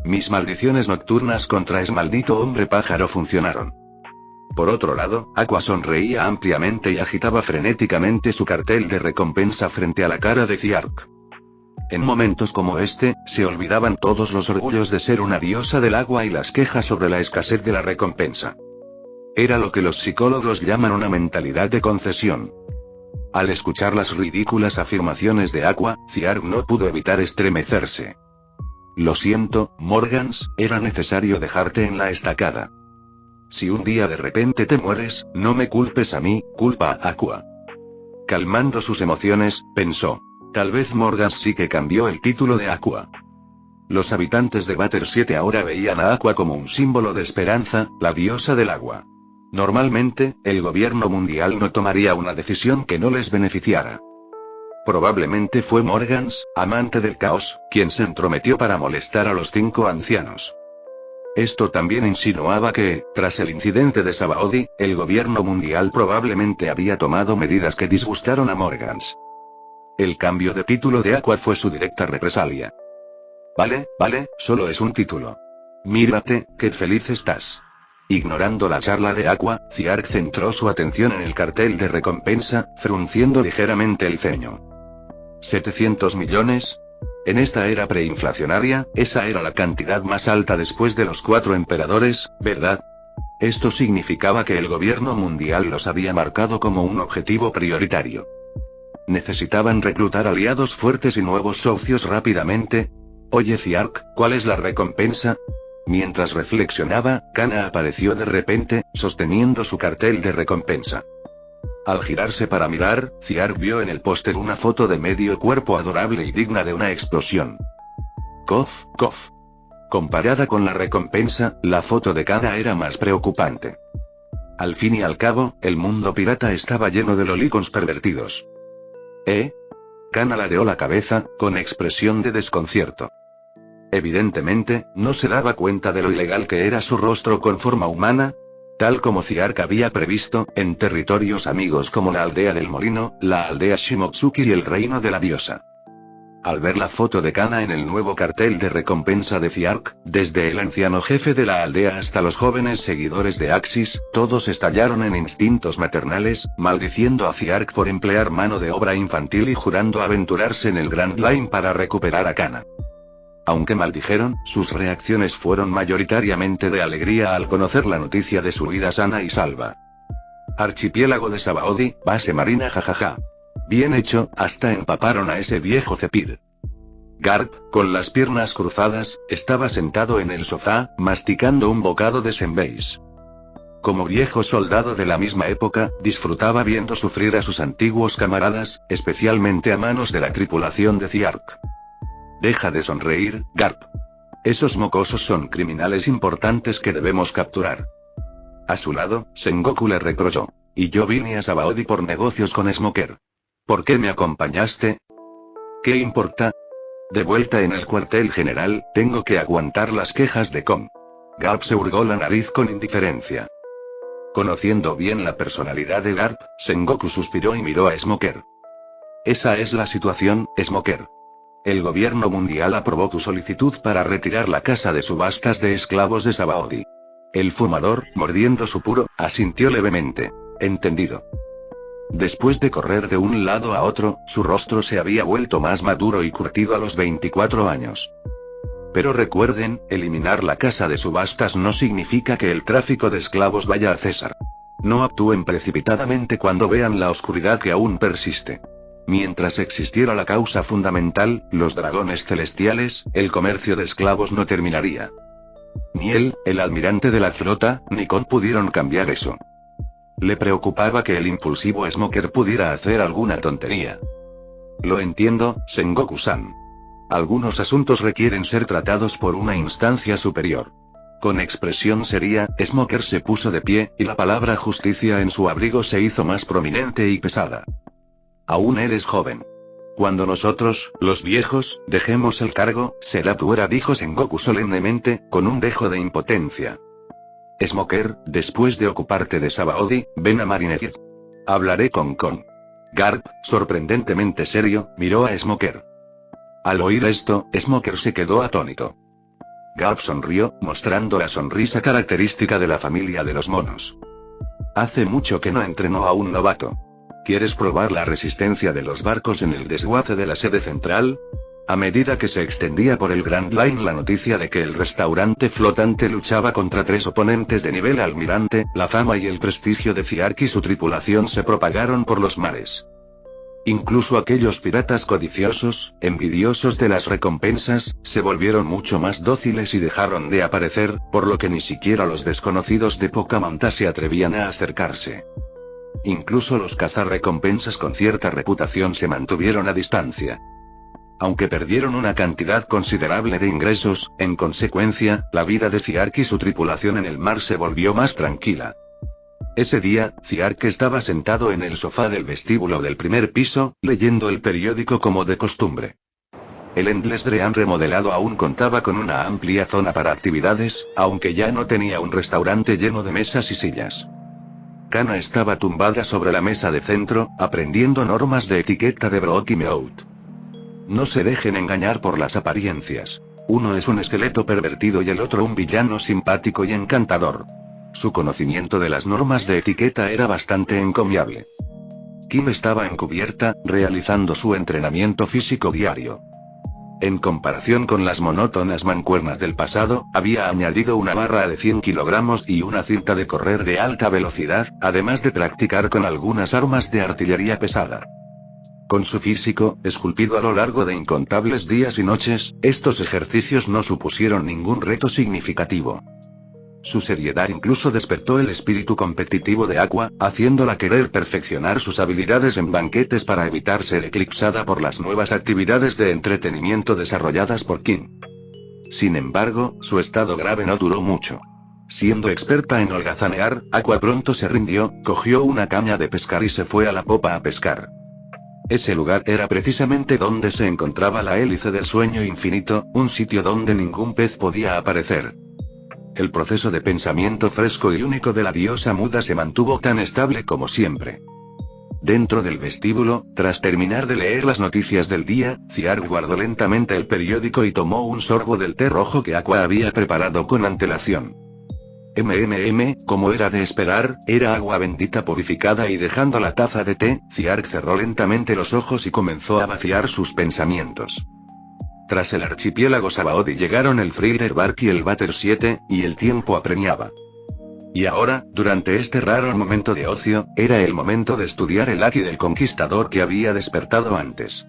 Mis maldiciones nocturnas contra ese maldito hombre pájaro funcionaron. Por otro lado, Aqua sonreía ampliamente y agitaba frenéticamente su cartel de recompensa frente a la cara de Ziark. En momentos como este, se olvidaban todos los orgullos de ser una diosa del agua y las quejas sobre la escasez de la recompensa. Era lo que los psicólogos llaman una mentalidad de concesión. Al escuchar las ridículas afirmaciones de Aqua, Ziark no pudo evitar estremecerse. Lo siento, Morgans, era necesario dejarte en la estacada. Si un día de repente te mueres, no me culpes a mí, culpa a Aqua. Calmando sus emociones, pensó. Tal vez Morgans sí que cambió el título de Aqua. Los habitantes de Batter 7 ahora veían a Aqua como un símbolo de esperanza, la diosa del agua. Normalmente, el gobierno mundial no tomaría una decisión que no les beneficiara. Probablemente fue Morgans, amante del caos, quien se entrometió para molestar a los 5 ancianos. Esto también insinuaba que, tras el incidente de Sabaody, el gobierno mundial probablemente había tomado medidas que disgustaron a Morgans. El cambio de título de Aqua fue su directa represalia. Vale, solo es un título. Mírate, qué feliz estás. Ignorando la charla de Aqua, Ziark centró su atención en el cartel de recompensa, frunciendo ligeramente el ceño. ¿700 millones? En esta era preinflacionaria, esa era la cantidad más alta después de los 4 emperadores, ¿verdad? Esto significaba que el gobierno mundial los había marcado como un objetivo prioritario. Necesitaban reclutar aliados fuertes y nuevos socios rápidamente. Oye Ziark, ¿cuál es la recompensa? Mientras reflexionaba, Kana apareció de repente, sosteniendo su cartel de recompensa. Al girarse para mirar, Ziark vio en el póster una foto de medio cuerpo adorable y digna de una explosión. Cof. Comparada con la recompensa, la foto de Kana era más preocupante. Al fin y al cabo, el mundo pirata estaba lleno de lolicons pervertidos. Kana ladeó la cabeza, con expresión de desconcierto. Evidentemente, no se daba cuenta de lo ilegal que era su rostro con forma humana. Tal como Ziark había previsto, en territorios amigos como la aldea del molino, la aldea Shimotsuki y el reino de la diosa. Al ver la foto de Kana en el nuevo cartel de recompensa de Ziark, desde el anciano jefe de la aldea hasta los jóvenes seguidores de Axis, todos estallaron en instintos maternales, maldiciendo a Ziark por emplear mano de obra infantil y jurando aventurarse en el Grand Line para recuperar a Kana. Aunque maldijeron, sus reacciones fueron mayoritariamente de alegría al conocer la noticia de su huida sana y salva. Archipiélago de Sabaody, base marina jajaja. Bien hecho, hasta empaparon a ese viejo cepid. Garp, con las piernas cruzadas, estaba sentado en el sofá, masticando un bocado de senbeis. Como viejo soldado de la misma época, disfrutaba viendo sufrir a sus antiguos camaradas, especialmente a manos de la tripulación de Ziark. Deja de sonreír, Garp. Esos mocosos son criminales importantes que debemos capturar. A su lado, Sengoku le reprochó. Y yo vine a Sabaody por negocios con Smoker. ¿Por qué me acompañaste? ¿Qué importa? De vuelta en el cuartel general, tengo que aguantar las quejas de Kong. Garp se hurgó la nariz con indiferencia. Conociendo bien la personalidad de Garp, Sengoku suspiró y miró a Smoker. Esa es la situación, Smoker. El gobierno mundial aprobó tu solicitud para retirar la casa de subastas de esclavos de Sabaody. El fumador, mordiendo su puro, asintió levemente. Entendido. Después de correr de un lado a otro, su rostro se había vuelto más maduro y curtido a los 24 años. Pero recuerden, eliminar la casa de subastas no significa que el tráfico de esclavos vaya a cesar. No actúen precipitadamente cuando vean la oscuridad que aún persiste. Mientras existiera la causa fundamental, los dragones celestiales, el comercio de esclavos no terminaría. Ni él, el almirante de la flota, ni Kon pudieron cambiar eso. Le preocupaba que el impulsivo Smoker pudiera hacer alguna tontería. Lo entiendo, Sengoku-san. Algunos asuntos requieren ser tratados por una instancia superior. Con expresión seria, Smoker se puso de pie, y la palabra justicia en su abrigo se hizo más prominente y pesada. Aún eres joven. Cuando nosotros, los viejos, dejemos el cargo, será tu era, dijo Sengoku solemnemente, con un dejo de impotencia. Smoker, después de ocuparte de Sabaody, ven a Marineford. Hablaré con Kon. Garp, sorprendentemente serio, miró a Smoker. Al oír esto, Smoker se quedó atónito. Garp sonrió, mostrando la sonrisa característica de la familia de los monos. Hace mucho que no entrenó a un novato. ¿Quieres probar la resistencia de los barcos en el desguace de la sede central? A medida que se extendía por el Grand Line la noticia de que el restaurante flotante luchaba contra 3 oponentes de nivel almirante, la fama y el prestigio de Ziark y su tripulación se propagaron por los mares. Incluso aquellos piratas codiciosos, envidiosos de las recompensas, se volvieron mucho más dóciles y dejaron de aparecer, por lo que ni siquiera los desconocidos de poca monta se atrevían a acercarse. Incluso los cazarrecompensas con cierta reputación se mantuvieron a distancia. Aunque perdieron una cantidad considerable de ingresos, en consecuencia, la vida de Ziark y su tripulación en el mar se volvió más tranquila. Ese día, Ziark estaba sentado en el sofá del vestíbulo del primer piso, leyendo el periódico como de costumbre. El Endless Dream remodelado aún contaba con una amplia zona para actividades, aunque ya no tenía un restaurante lleno de mesas y sillas. Kana estaba tumbada sobre la mesa de centro, aprendiendo normas de etiqueta de Brook y Meout. No se dejen engañar por las apariencias. Uno es un esqueleto pervertido y el otro un villano simpático y encantador. Su conocimiento de las normas de etiqueta era bastante encomiable. Kim estaba encubierta, realizando su entrenamiento físico diario. En comparación con las monótonas mancuernas del pasado, había añadido una barra de 100 kilogramos y una cinta de correr de alta velocidad, además de practicar con algunas armas de artillería pesada. Con su físico, esculpido a lo largo de incontables días y noches, estos ejercicios no supusieron ningún reto significativo. Su seriedad incluso despertó el espíritu competitivo de Aqua, haciéndola querer perfeccionar sus habilidades en banquetes para evitar ser eclipsada por las nuevas actividades de entretenimiento desarrolladas por Kim. Sin embargo, su estado grave no duró mucho. Siendo experta en holgazanear, Aqua pronto se rindió, cogió una caña de pescar y se fue a la popa a pescar. Ese lugar era precisamente donde se encontraba la hélice del sueño infinito, un sitio donde ningún pez podía aparecer. El proceso de pensamiento fresco y único de la diosa muda se mantuvo tan estable como siempre. Dentro del vestíbulo, tras terminar de leer las noticias del día, Ziark guardó lentamente el periódico y tomó un sorbo del té rojo que Aqua había preparado con antelación. Como era de esperar, era agua bendita purificada y dejando la taza de té, Ziark cerró lentamente los ojos y comenzó a vaciar sus pensamientos. Tras el archipiélago Sabaody llegaron el Freighter Bark y el Batter 7, y el tiempo apremiaba. Y ahora, durante este raro momento de ocio, era el momento de estudiar el Haki del Conquistador que había despertado antes.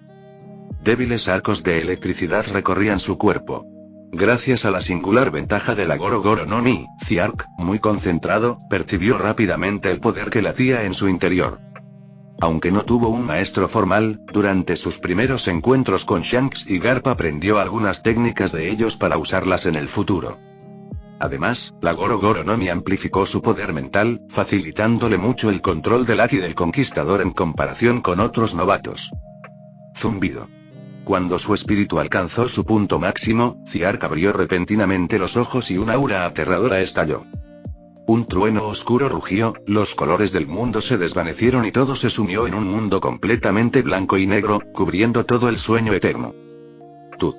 Débiles arcos de electricidad recorrían su cuerpo. Gracias a la singular ventaja de la Goro Goro no Mi, Ziark, muy concentrado, percibió rápidamente el poder que latía en su interior. Aunque no tuvo un maestro formal, durante sus primeros encuentros con Shanks y Garp aprendió algunas técnicas de ellos para usarlas en el futuro. Además, la Goro Goro no Mi amplificó su poder mental, facilitándole mucho el control del Haki del Conquistador en comparación con otros novatos. Zumbido. Cuando su espíritu alcanzó su punto máximo, Ziark abrió repentinamente los ojos y una aura aterradora estalló. Un trueno oscuro rugió, los colores del mundo se desvanecieron y todo se sumió en un mundo completamente blanco y negro, cubriendo todo el sueño eterno. Tud.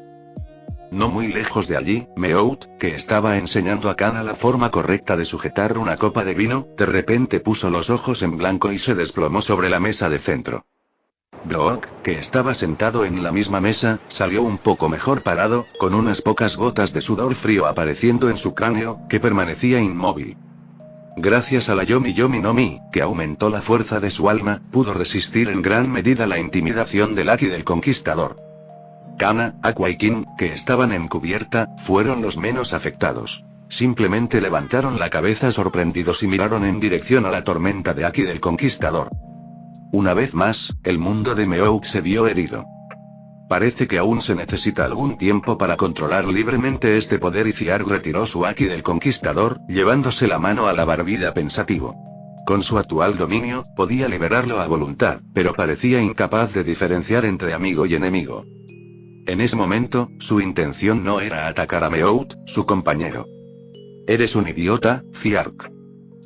No muy lejos de allí, Meowth, que estaba enseñando a Kana la forma correcta de sujetar una copa de vino, de repente puso los ojos en blanco y se desplomó sobre la mesa de centro. Brock, que estaba sentado en la misma mesa, salió un poco mejor parado, con unas pocas gotas de sudor frío apareciendo en su cráneo, que permanecía inmóvil. Gracias a la Yomi Yomi no Mi, que aumentó la fuerza de su alma, pudo resistir en gran medida la intimidación del Aki del Conquistador. Kana, Aqua y King, que estaban en cubierta, fueron los menos afectados. Simplemente levantaron la cabeza sorprendidos y miraron en dirección a la tormenta de Aki del Conquistador. Una vez más, el mundo de Meowth se vio herido. Parece que aún se necesita algún tiempo para controlar libremente este poder y Ziark retiró su Aki del Conquistador, llevándose la mano a la barbilla pensativo. Con su actual dominio, podía liberarlo a voluntad, pero parecía incapaz de diferenciar entre amigo y enemigo. En ese momento, su intención no era atacar a Meowth, su compañero. Eres un idiota, Ziark.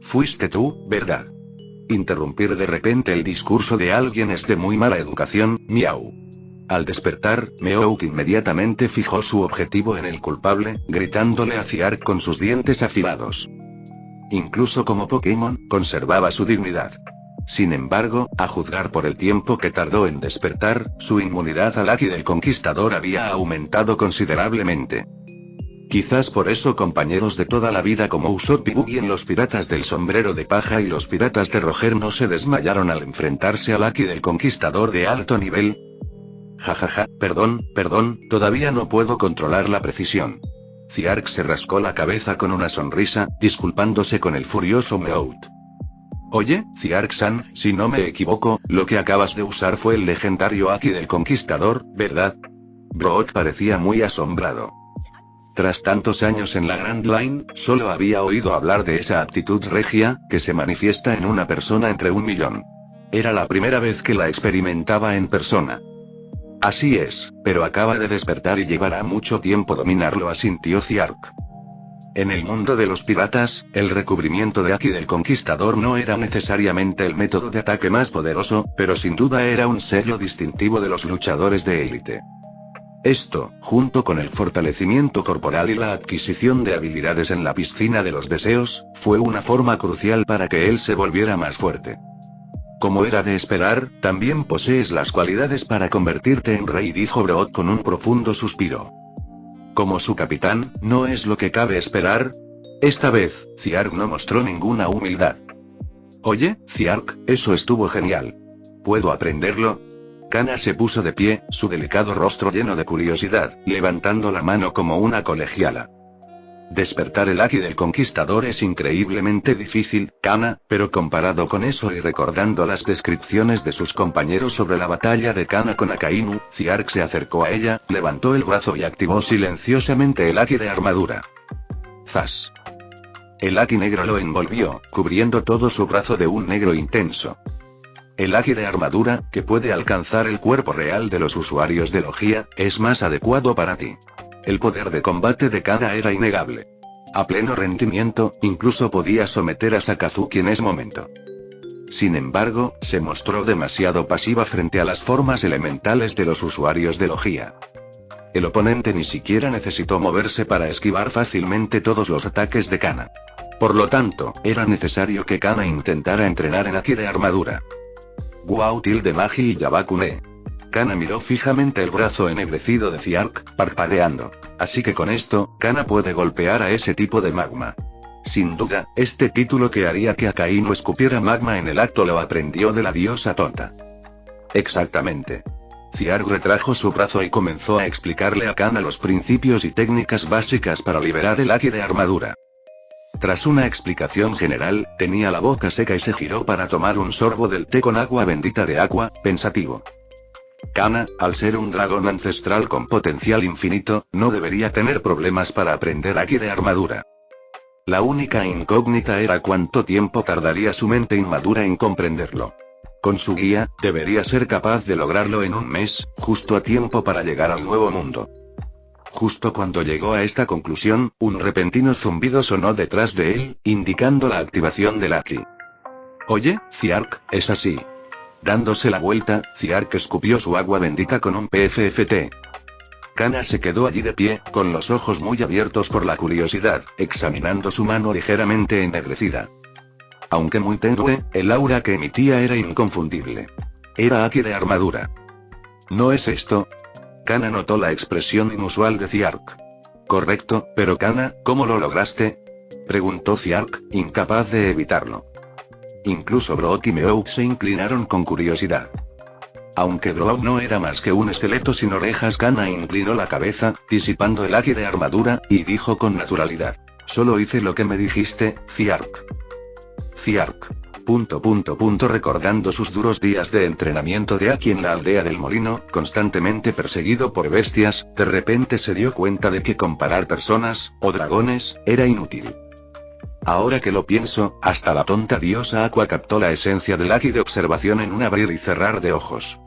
Fuiste tú, ¿verdad? Interrumpir de repente el discurso de alguien es de muy mala educación, miau. Al despertar, Meowth inmediatamente fijó su objetivo en el culpable, gritándole a Ziark con sus dientes afilados. Incluso como Pokémon, conservaba su dignidad. Sin embargo, a juzgar por el tiempo que tardó en despertar, su inmunidad al Aki del Conquistador había aumentado considerablemente. Quizás por eso compañeros de toda la vida como Usopp y Buggy en los Piratas del Sombrero de Paja y los Piratas de Roger no se desmayaron al enfrentarse al Aki del Conquistador de alto nivel. Jajaja, perdón, todavía no puedo controlar la precisión. Ziark se rascó la cabeza con una sonrisa, disculpándose con el furioso Meowth. Oye, Ziark-san, si no me equivoco, lo que acabas de usar fue el legendario Aki del Conquistador, ¿verdad? Brock parecía muy asombrado. Tras tantos años en la Grand Line, solo había oído hablar de esa aptitud regia, que se manifiesta en una persona entre 1.000.000. Era la primera vez que la experimentaba en persona. Así es, pero acaba de despertar y llevará mucho tiempo dominarlo, asintió Ziark. En el mundo de los piratas, el recubrimiento de Aki del Conquistador no era necesariamente el método de ataque más poderoso, pero sin duda era un sello distintivo de los luchadores de élite. Esto, junto con el fortalecimiento corporal y la adquisición de habilidades en la piscina de los deseos, fue una forma crucial para que él se volviera más fuerte. Como era de esperar, también posees las cualidades para convertirte en rey, dijo Brock con un profundo suspiro. Como su capitán, ¿no es lo que cabe esperar? Esta vez, Ziark no mostró ninguna humildad. Oye, Ziark, eso estuvo genial. ¿Puedo aprenderlo? Kana se puso de pie, su delicado rostro lleno de curiosidad, levantando la mano como una colegiala. Despertar el Aki del Conquistador es increíblemente difícil, Kana, pero comparado con eso y recordando las descripciones de sus compañeros sobre la batalla de Kana con Akainu, Ziark se acercó a ella, levantó el brazo y activó silenciosamente el Aki de armadura. ¡Zas! El Aki negro lo envolvió, cubriendo todo su brazo de un negro intenso. El Aki de armadura, que puede alcanzar el cuerpo real de los usuarios de Logia, es más adecuado para ti. El poder de combate de Kana era innegable. A pleno rendimiento, incluso podía someter a Sakazuki en ese momento. Sin embargo, se mostró demasiado pasiva frente a las formas elementales de los usuarios de Logia. El oponente ni siquiera necesitó moverse para esquivar fácilmente todos los ataques de Kana. Por lo tanto, era necesario que Kana intentara entrenar en Aki de armadura. Guau tilde Magi y Yabakune. Kana miró fijamente el brazo ennegrecido de Ziark, parpadeando. Así que con esto, Kana puede golpear a ese tipo de magma. Sin duda, este título que haría que Akainu escupiera magma en el acto lo aprendió de la diosa tonta. Exactamente. Ziark retrajo su brazo y comenzó a explicarle a Kana los principios y técnicas básicas para liberar el Aki de armadura. Tras una explicación general, tenía la boca seca y se giró para tomar un sorbo del té con agua bendita de Aqua, pensativo. Kana, al ser un dragón ancestral con potencial infinito, no debería tener problemas para aprender Aki de armadura. La única incógnita era cuánto tiempo tardaría su mente inmadura en comprenderlo. Con su guía, debería ser capaz de lograrlo en un mes, justo a tiempo para llegar al nuevo mundo. Justo cuando llegó a esta conclusión, un repentino zumbido sonó detrás de él, indicando la activación del Aki. Oye, Ziark, es así. Dándose la vuelta, Ziark escupió su agua bendita con un PFFT. Kana se quedó allí de pie, con los ojos muy abiertos por la curiosidad, examinando su mano ligeramente ennegrecida. Aunque muy tenue, el aura que emitía era inconfundible. Era Aki de armadura. ¿No es esto? Kana notó la expresión inusual de Ziark. Correcto, pero Kana, ¿cómo lo lograste? Preguntó Ziark, incapaz de evitarlo. Incluso Brook y Meow se inclinaron con curiosidad. Aunque Brook no era más que un esqueleto sin orejas, Kana inclinó la cabeza, disipando el Aki de armadura, y dijo con naturalidad. Solo hice lo que me dijiste, Ziark. Ziark. Recordando sus duros días de entrenamiento de Aki en la aldea del molino, constantemente perseguido por bestias, de repente se dio cuenta de que comparar personas, o dragones, era inútil. Ahora que lo pienso, hasta la tonta diosa Aqua captó la esencia del Aki de observación en un abrir y cerrar de ojos.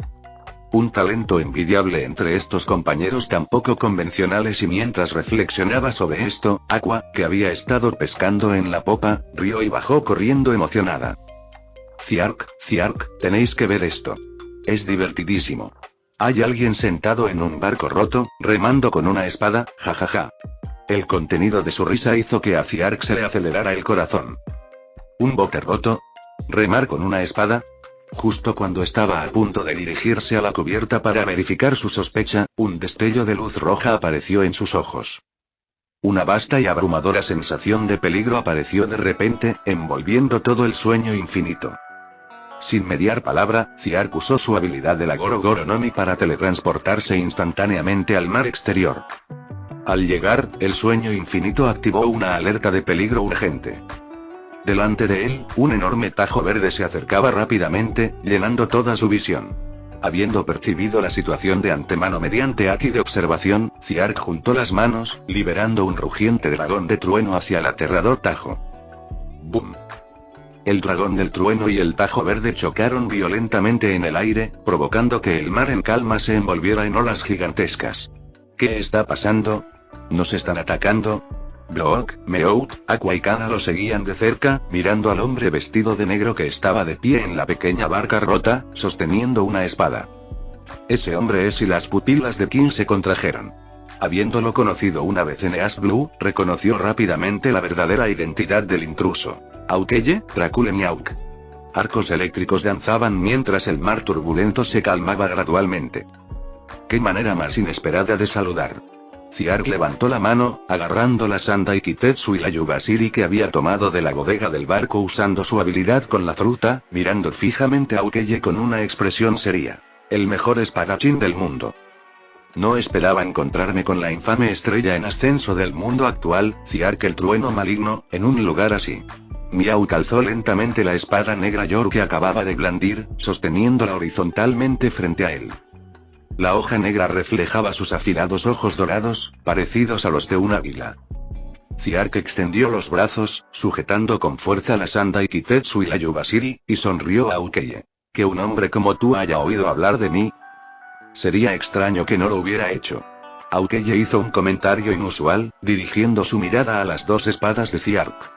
Un talento envidiable entre estos compañeros tan poco convencionales, y mientras reflexionaba sobre esto, Aqua, que había estado pescando en la popa, rió y bajó corriendo emocionada. Ziark, tenéis que ver esto. Es divertidísimo. Hay alguien sentado en un barco roto, remando con una espada, jajaja. El contenido de su risa hizo que a Ziark se le acelerara el corazón. ¿Un bote roto? ¿Remar con una espada? Justo cuando estaba a punto de dirigirse a la cubierta para verificar su sospecha, un destello de luz roja apareció en sus ojos. Una vasta y abrumadora sensación de peligro apareció de repente, envolviendo todo el sueño infinito. Sin mediar palabra, Ziark usó su habilidad de la Goro Goro no Mi para teletransportarse instantáneamente al mar exterior. Al llegar, el sueño infinito activó una alerta de peligro urgente. Delante de él, un enorme tajo verde se acercaba rápidamente, llenando toda su visión. Habiendo percibido la situación de antemano mediante Aki de observación, Ziark juntó las manos, liberando un rugiente dragón de trueno hacia el aterrador tajo. ¡Bum! El dragón del trueno y el tajo verde chocaron violentamente en el aire, provocando que el mar en calma se envolviera en olas gigantescas. ¿Qué está pasando? ¿Nos están atacando? Brook, Meowth, Aqua y Kana lo seguían de cerca, mirando al hombre vestido de negro que estaba de pie en la pequeña barca rota, sosteniendo una espada. Ese hombre es, y las pupilas de King se contrajeron. Habiéndolo conocido una vez en East Blue, reconoció rápidamente la verdadera identidad del intruso. Aukeye, Dracule Niauk. Arcos eléctricos danzaban mientras el mar turbulento se calmaba gradualmente. ¡Qué manera más inesperada de saludar! Ziark levantó la mano, agarrando la Sandai Kitetsu y la Yubashiri que había tomado de la bodega del barco usando su habilidad con la fruta, mirando fijamente a Aukeye con una expresión seria. El mejor espadachín del mundo. No esperaba encontrarme con la infame estrella en ascenso del mundo actual, Ziark el trueno maligno, en un lugar así. Miau calzó lentamente la espada negra Yor que acababa de blandir, sosteniéndola horizontalmente frente a él. La hoja negra reflejaba sus afilados ojos dorados, parecidos a los de un águila. Ziark extendió los brazos, sujetando con fuerza la Sandai Kitetsu y la Yubashiri, y sonrió a Aukeye. ¿Que un hombre como tú haya oído hablar de mí? Sería extraño que no lo hubiera hecho. Aukeye hizo un comentario inusual, dirigiendo su mirada a las dos espadas de Ziark.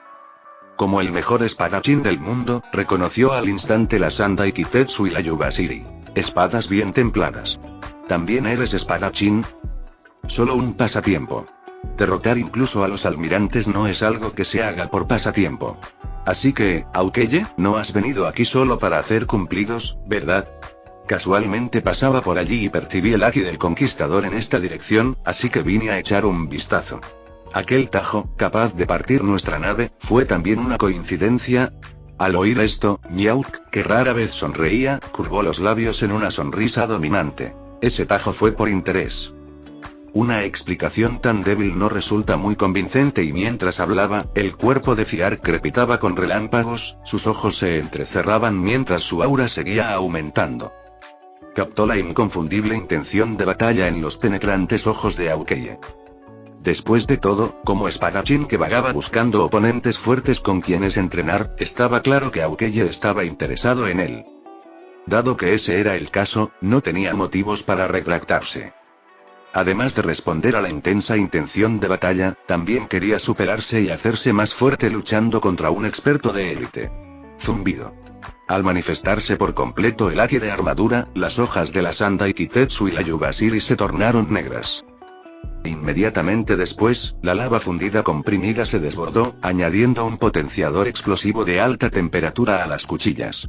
Como el mejor espadachín del mundo, reconoció al instante la Sandai Kitetsu y la Yubashiri. Espadas bien templadas. ¿También eres espadachín? Solo un pasatiempo. Derrotar incluso a los almirantes no es algo que se haga por pasatiempo. Así que, Aukeye, no has venido aquí solo para hacer cumplidos, ¿verdad? Casualmente pasaba por allí y percibí el Aki del Conquistador en esta dirección, así que vine a echar un vistazo. Aquel tajo, capaz de partir nuestra nave, ¿fue también una coincidencia? Al oír esto, Meowth, que rara vez sonreía, curvó los labios en una sonrisa dominante. Ese tajo fue por interés. Una explicación tan débil no resulta muy convincente, y mientras hablaba, el cuerpo de Ziark crepitaba con relámpagos, sus ojos se entrecerraban mientras su aura seguía aumentando. Captó la inconfundible intención de batalla en los penetrantes ojos de Aukeye. Después de todo, como espadachín que vagaba buscando oponentes fuertes con quienes entrenar, estaba claro que Aukeye estaba interesado en él. Dado que ese era el caso, no tenía motivos para retractarse. Además de responder a la intensa intención de batalla, también quería superarse y hacerse más fuerte luchando contra un experto de élite. Zumbido. Al manifestarse por completo el Aki de armadura, las hojas de la Sandai Kitetsu y la Yubashiri se tornaron negras. Inmediatamente después, la lava fundida comprimida se desbordó, añadiendo un potenciador explosivo de alta temperatura a las cuchillas.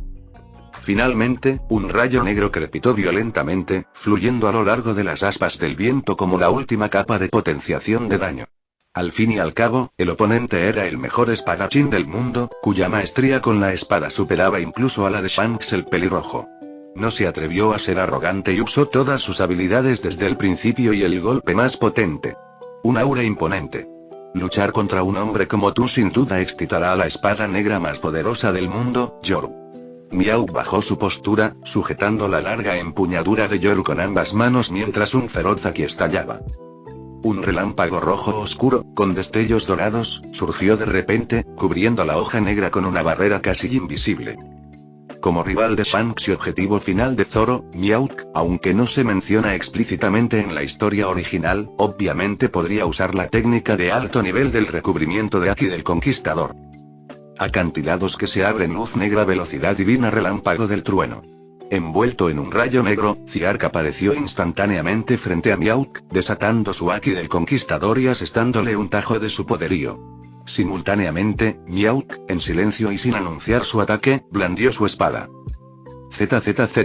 Finalmente, un rayo negro crepitó violentamente, fluyendo a lo largo de las aspas del viento como la última capa de potenciación de daño. Al fin y al cabo, el oponente era el mejor espadachín del mundo, cuya maestría con la espada superaba incluso a la de Shanks el pelirrojo. No se atrevió a ser arrogante y usó todas sus habilidades desde el principio y el golpe más potente. Un aura imponente. Luchar contra un hombre como tú sin duda excitará a la espada negra más poderosa del mundo, Yoru. Miau bajó su postura, sujetando la larga empuñadura de Yoru con ambas manos mientras un feroz Aki estallaba. Un relámpago rojo oscuro, con destellos dorados, surgió de repente, cubriendo la hoja negra con una barrera casi invisible. Como rival de Shanks y objetivo final de Zoro, Miauk, aunque no se menciona explícitamente en la historia original, obviamente podría usar la técnica de alto nivel del recubrimiento de Aki del Conquistador. Acantilados que se abren, luz negra, velocidad divina, relámpago del trueno. Envuelto en un rayo negro, Ziark apareció instantáneamente frente a Miauk, desatando su Aki del Conquistador y asestándole un tajo de su poderío. Simultáneamente, Miauk, en silencio y sin anunciar su ataque, blandió su espada. ZZZ.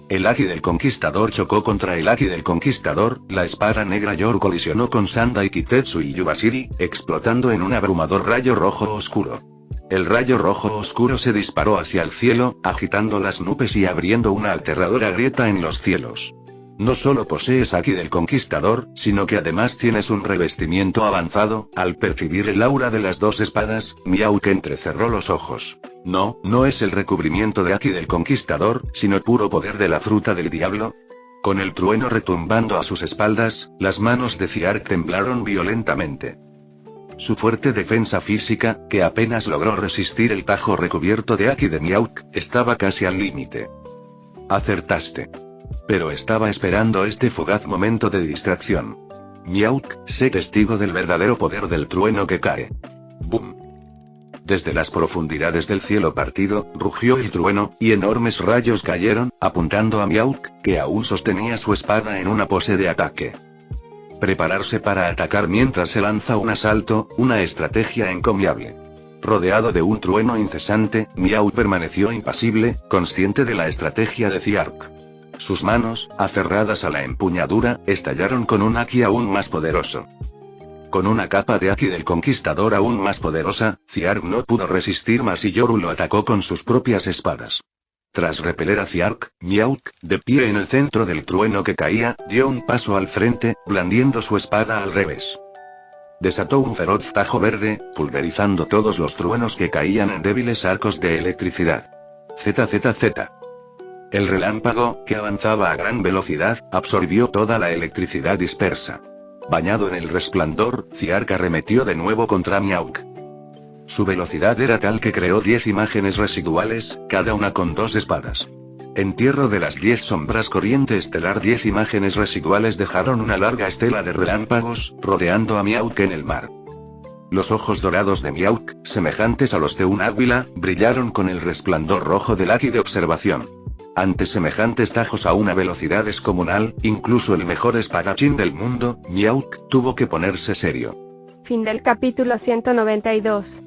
El Aki del Conquistador chocó contra el Aki del Conquistador, la espada negra Yoru colisionó con Sandai Kitetsu y Yubashiri, explotando en un abrumador rayo rojo oscuro. El rayo rojo oscuro se disparó hacia el cielo, agitando las nubes y abriendo una aterradora grieta en los cielos. No solo posees Aki del Conquistador, sino que además tienes un revestimiento avanzado. Al percibir el aura de las dos espadas, Miauk entrecerró los ojos. No es el recubrimiento de Aki del Conquistador, sino puro poder de la fruta del diablo. Con el trueno retumbando a sus espaldas, las manos de Ziark temblaron violentamente. Su fuerte defensa física, que apenas logró resistir el tajo recubierto de Aki de Miauk, estaba casi al límite. Acertaste. Pero estaba esperando este fugaz momento de distracción. Miauk, sé testigo del verdadero poder del trueno que cae. ¡Bum! Desde las profundidades del cielo partido, rugió el trueno, y enormes rayos cayeron, apuntando a Miauk, que aún sostenía su espada en una pose de ataque. Prepararse para atacar mientras se lanza un asalto, una estrategia encomiable. Rodeado de un trueno incesante, Miauk permaneció impasible, consciente de la estrategia de Ziark. Sus manos, aferradas a la empuñadura, estallaron con un Aki aún más poderoso. Con una capa de Aki del Conquistador aún más poderosa, Ziark no pudo resistir más y Yoru lo atacó con sus propias espadas. Tras repeler a Ziark, Miauk, de pie en el centro del trueno que caía, dio un paso al frente, blandiendo su espada al revés. Desató un feroz tajo verde, pulverizando todos los truenos que caían en débiles arcos de electricidad. ZZZ. El relámpago, que avanzaba a gran velocidad, absorbió toda la electricidad dispersa. Bañado en el resplandor, Ziark arremetió de nuevo contra Miauk. Su velocidad era tal que creó 10 imágenes residuales, cada una con 2 espadas. Entierro de las 10 sombras, corriente estelar. 10 imágenes residuales dejaron una larga estela de relámpagos, rodeando a Miauk en el mar. Los ojos dorados de Miauk, semejantes a los de un águila, brillaron con el resplandor rojo del Aki de observación. Ante semejantes tajos a una velocidad descomunal, incluso el mejor espadachín del mundo, Miauk, tuvo que ponerse serio. Fin del capítulo 192.